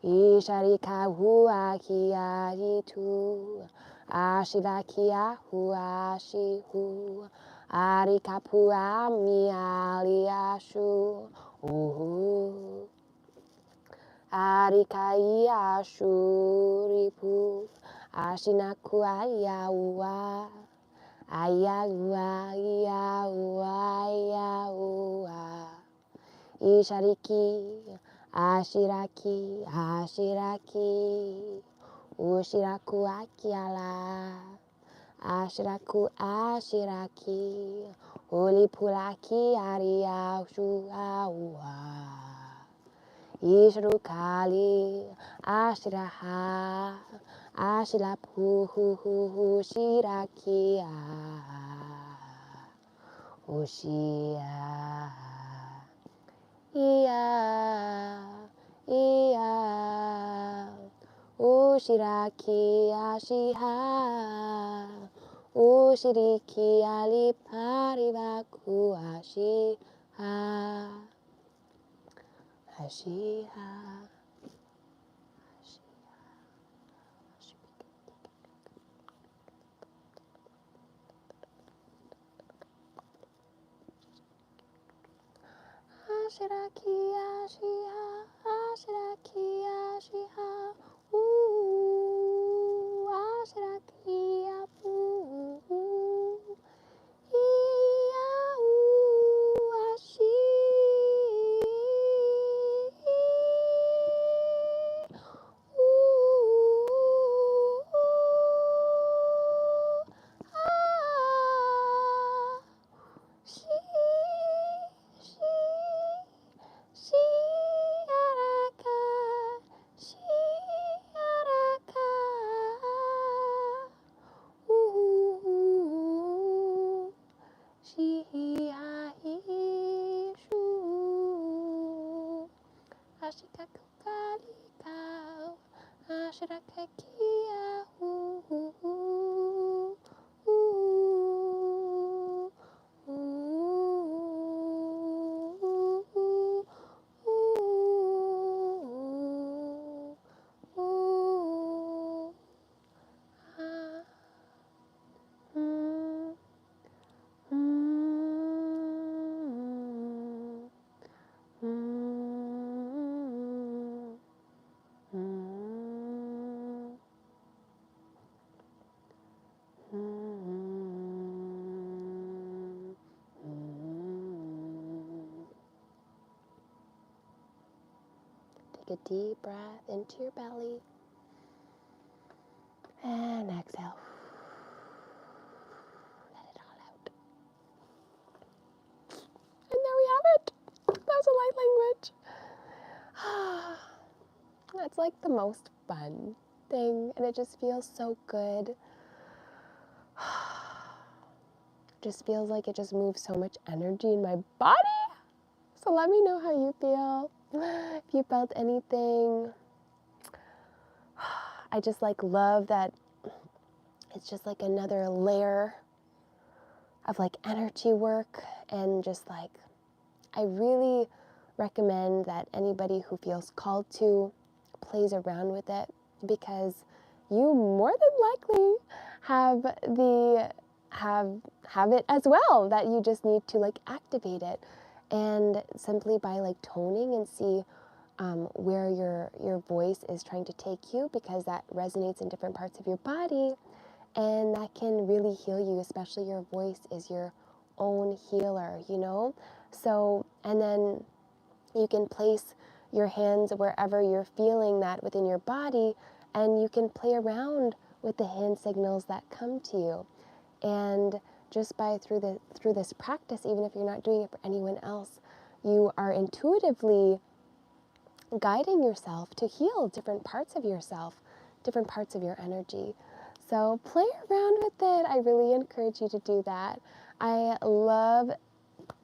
Isharika hua kia itu. Ashivakia hua shihu. Arikapua mialiashu. Arikai ashuripu. Ashinaku ayawa. Ayawa ayawa ayawa. Ishariki Ashiraki, ashiraki, ushiraku akiala. Ashiraku, ashiraki, ulipulaki aria shuaua. Ishirukali, ashiraha, ashilapu, shirakia, ushia. Iya, ushiraki ashiha, ushiriki aliparivaku ashiha, ashiha, ashiraki ashiha, ashiraki ashiha, ashiraki apu, iya, ashi, she, Shiaraka, Shiaraka, Shiahishu, Ashikaku Kalikau, Ashirakakia, Take a deep breath into your belly and exhale. Let it all out. And there we have it. That was a light language. That's like the most fun thing, and it just feels so good. Just feels like it just moves so much energy in my body. So let me know how you feel. If you felt anything. I just like love that it's just like another layer of like energy work, and just like I really recommend that anybody who feels called to plays around with it, because you more than likely have it as well, that you just need to like activate it, and simply by like toning and see where your voice is trying to take you, because that resonates in different parts of your body, and that can really heal you, especially your voice is your own healer, you know? So, and then you can place your hands wherever you're feeling that within your body, and you can play around with the hand signals that come to you. And just by through this practice, even if you're not doing it for anyone else, you are intuitively guiding yourself to heal different parts of yourself, different parts of your energy. So play around with it. I really encourage you to do that. I love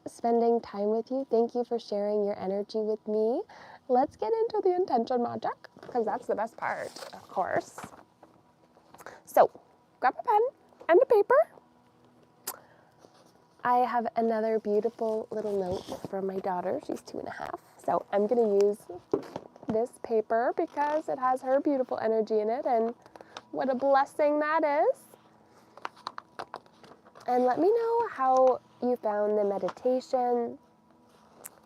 spending time with you. Thank you for sharing your energy with me. Let's get into the intention magic, because that's the best part, of course. So grab a pen and a paper. I have another beautiful little note from my daughter. She's 2.5. So I'm going to use this paper because it has her beautiful energy in it, and what a blessing that is. And let me know how you found the meditation,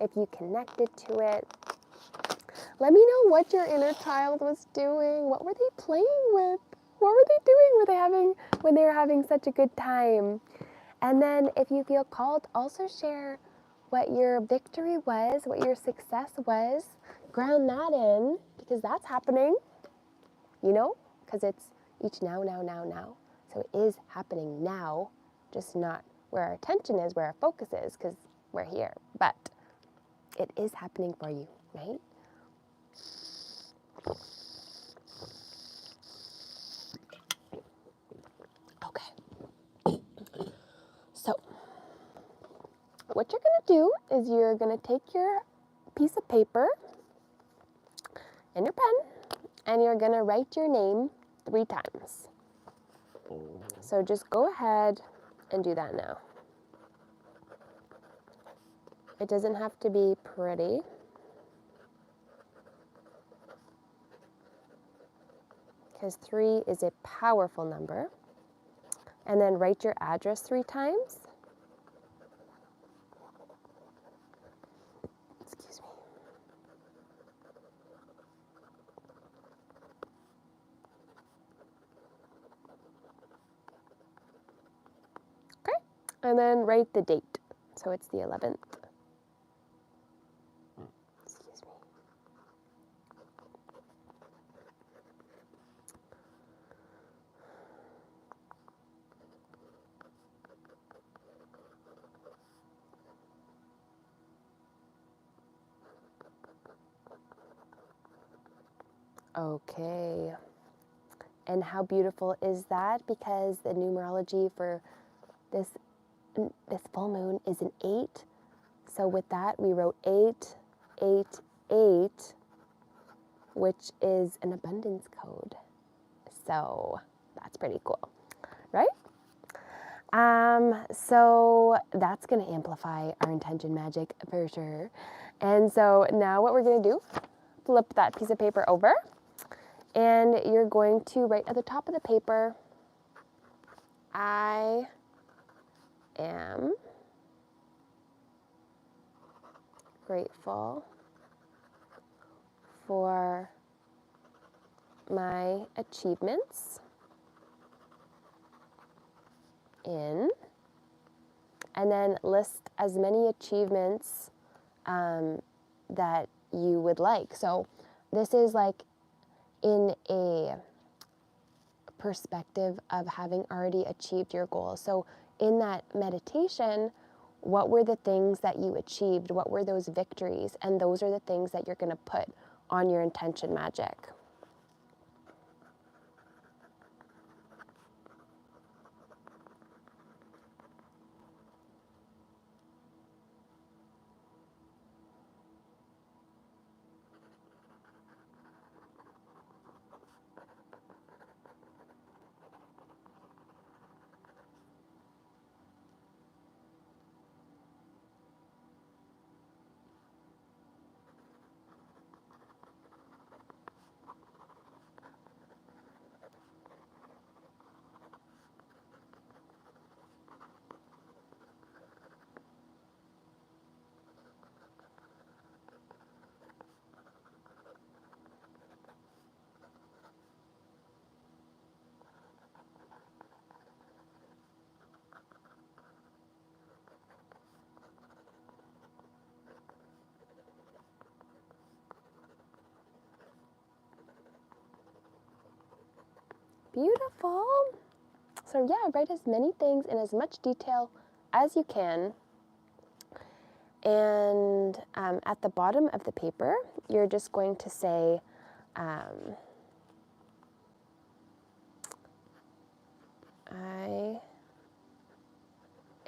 if you connected to it. Let me know what your inner child was doing. What were they playing with? What were they doing when they were having such a good time? And then if you feel called, also share what your victory was, what your success was. ground that in, because that's happening, you know, because it's each now. So it is happening now, just not where our attention is, where our focus is, because we're here. But it is happening for you, right? Okay. So what you're going to do is you're going to take your piece of paper and your pen, and you're going to write your name 3 times. So just go ahead and do that now. It doesn't have to be pretty. Because 3 is a powerful number. And then write your address 3 times. Excuse me. Okay. And then write the date. So it's the 11th. Excuse me. Okay. And how beautiful is that? Because the numerology for this full moon is an 8. So with that, we wrote 888, which is an abundance code. So that's pretty cool, right? So that's going to amplify our intention magic for sure. And so now what we're going to do, flip that piece of paper over, and you're going to write at the top of the paper, I am grateful for my achievements in, and then list as many achievements that you would like. So this is like in a perspective of having already achieved your goal. So in that meditation, what were the things that you achieved? What were those victories? And those are the things that you're going to put on your intention magic. Beautiful. So yeah, write as many things in as much detail as you can. And at the bottom of the paper, you're just going to say, I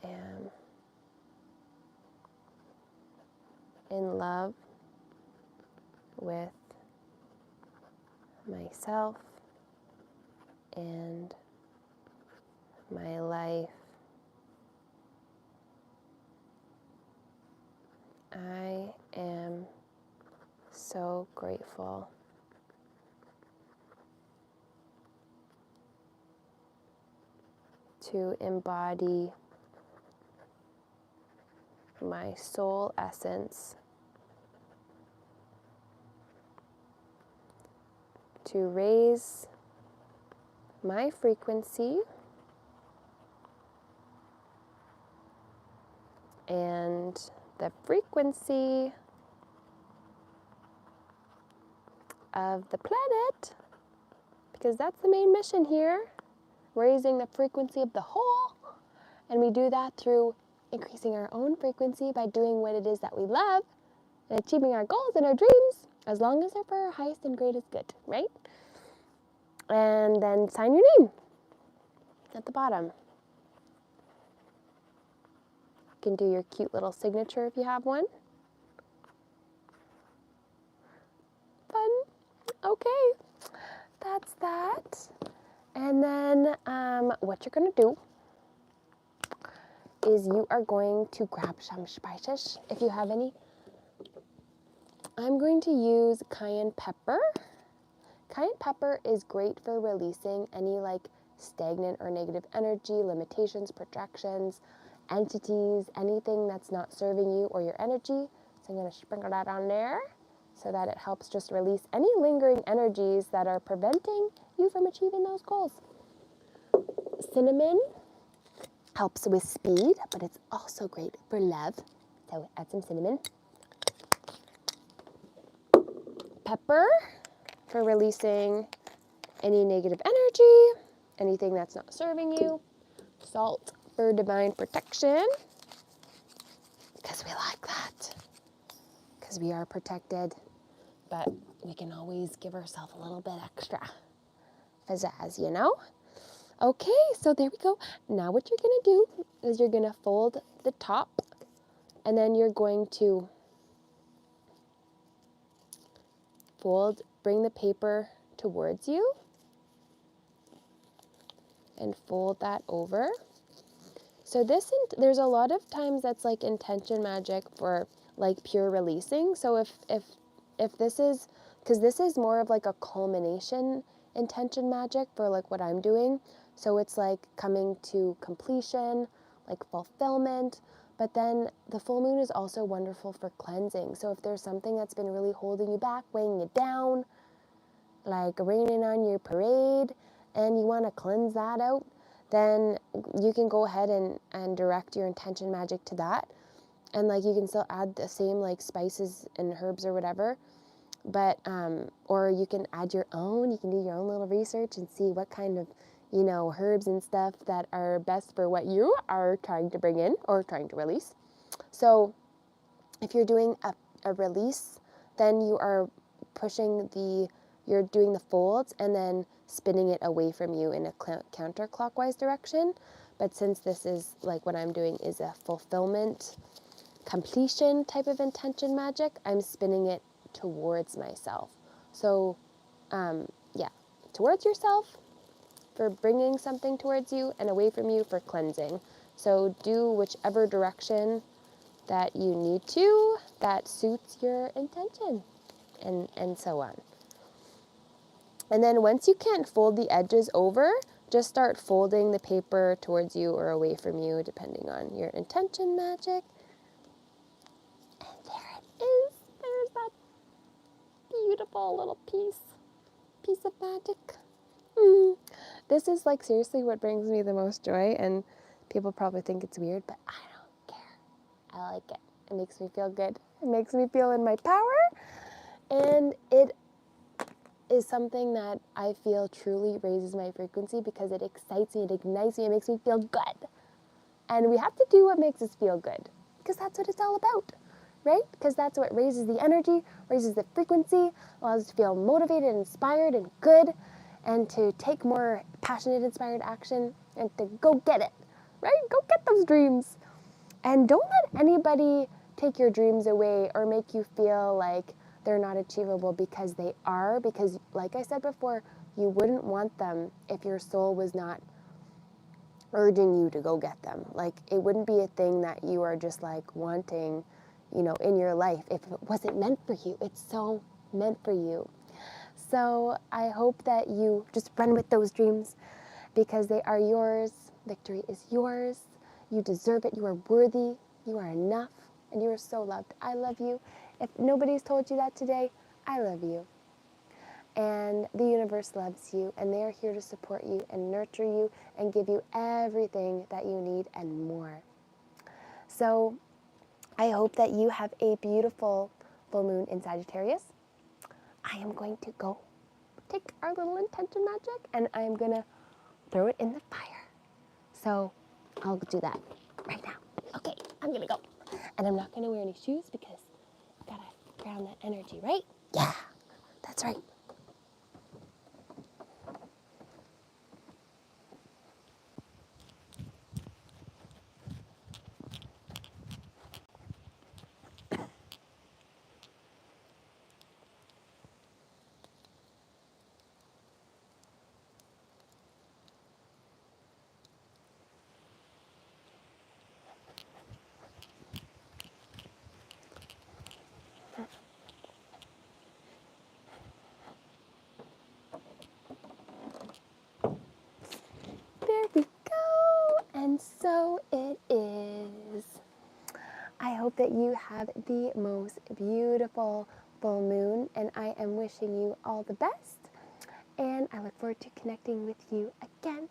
am in love with myself and my life. I am so grateful to embody my soul essence, to raise my frequency and the frequency of the planet, because that's the main mission here, raising the frequency of the whole. And we do that through increasing our own frequency by doing what it is that we love and achieving our goals and our dreams, as long as they're for our highest and greatest good, right? And then sign your name at the bottom. You can do your cute little signature if you have one. Fun. Okay, that's that. And then what you're going to do is you are going to grab some spices, if you have any. I'm going to use cayenne pepper. Cayenne pepper is great for releasing any like stagnant or negative energy, limitations, projections, entities, anything that's not serving you or your energy. So I'm going to sprinkle that on there so that it helps just release any lingering energies that are preventing you from achieving those goals. Cinnamon helps with speed, but it's also great for love. So add some cinnamon. Pepper for releasing any negative energy, anything that's not serving you. Salt for divine protection, because we like that, because we are protected, but we can always give ourselves a little bit extra pizzazz, you know? Okay, so there we go. Now what you're going to do is you're going to fold the top, and then you're going to bring the paper towards you and fold that over. So there's a lot of times that's like intention magic for like pure releasing. So if this is, because this is more of like a culmination intention magic for like what I'm doing. So it's like coming to completion, like fulfillment. But then the full moon is also wonderful for cleansing. So if there's something that's been really holding you back, weighing you down, like raining on your parade, and you want to cleanse that out, then you can go ahead and direct your intention magic to that. And like you can still add the same like spices and herbs or whatever, but or you can add your own. You can do your own little research and see what kind of, you know, herbs and stuff that are best for what you are trying to bring in or trying to release. So if you're doing a release, then you are you're doing the folds and then spinning it away from you in a counterclockwise direction. But since this is like what I'm doing is a fulfillment, completion type of intention magic, I'm spinning it towards myself. So yeah, towards yourself for bringing something towards you, and away from you for cleansing. So do whichever direction that you need to, that suits your intention, and so on. And then once you can't fold the edges over, just start folding the paper towards you or away from you, depending on your intention magic. And there it is. There's that beautiful little piece of magic. This is like seriously what brings me the most joy, and people probably think it's weird, but I don't care. I like it. It makes me feel good. It makes me feel in my power, and it is something that I feel truly raises my frequency because it excites me, it ignites me, it makes me feel good. And we have to do what makes us feel good, because that's what it's all about, right? Because that's what raises the energy, raises the frequency, allows us to feel motivated, inspired, and good, and to take more passionate, inspired action, and to go get it, right? Go get those dreams. And don't let anybody take your dreams away or make you feel like they're not achievable, because they are. Because like I said before, you wouldn't want them if your soul was not urging you to go get them. Like, it wouldn't be a thing that you are just like wanting, you know, in your life if it wasn't meant for you. It's so meant for you. So I hope that you just run with those dreams, because they are yours. Victory is yours. You deserve it. You are worthy. You are enough. And you are so loved. I love you. If nobody's told you that today, I love you. And the universe loves you. And they are here to support you and nurture you and give you everything that you need and more. So I hope that you have a beautiful full moon in Sagittarius. I am going to go take our little intention magic and I am going to throw it in the fire. So I'll do that right now. Okay, I'm going to go. And I'm not going to wear any shoes because I got to ground that energy, right? Yeah, that's right. There we go. And so it is. I hope that you have the most beautiful full moon, and I am wishing you all the best. And I look forward to connecting with you again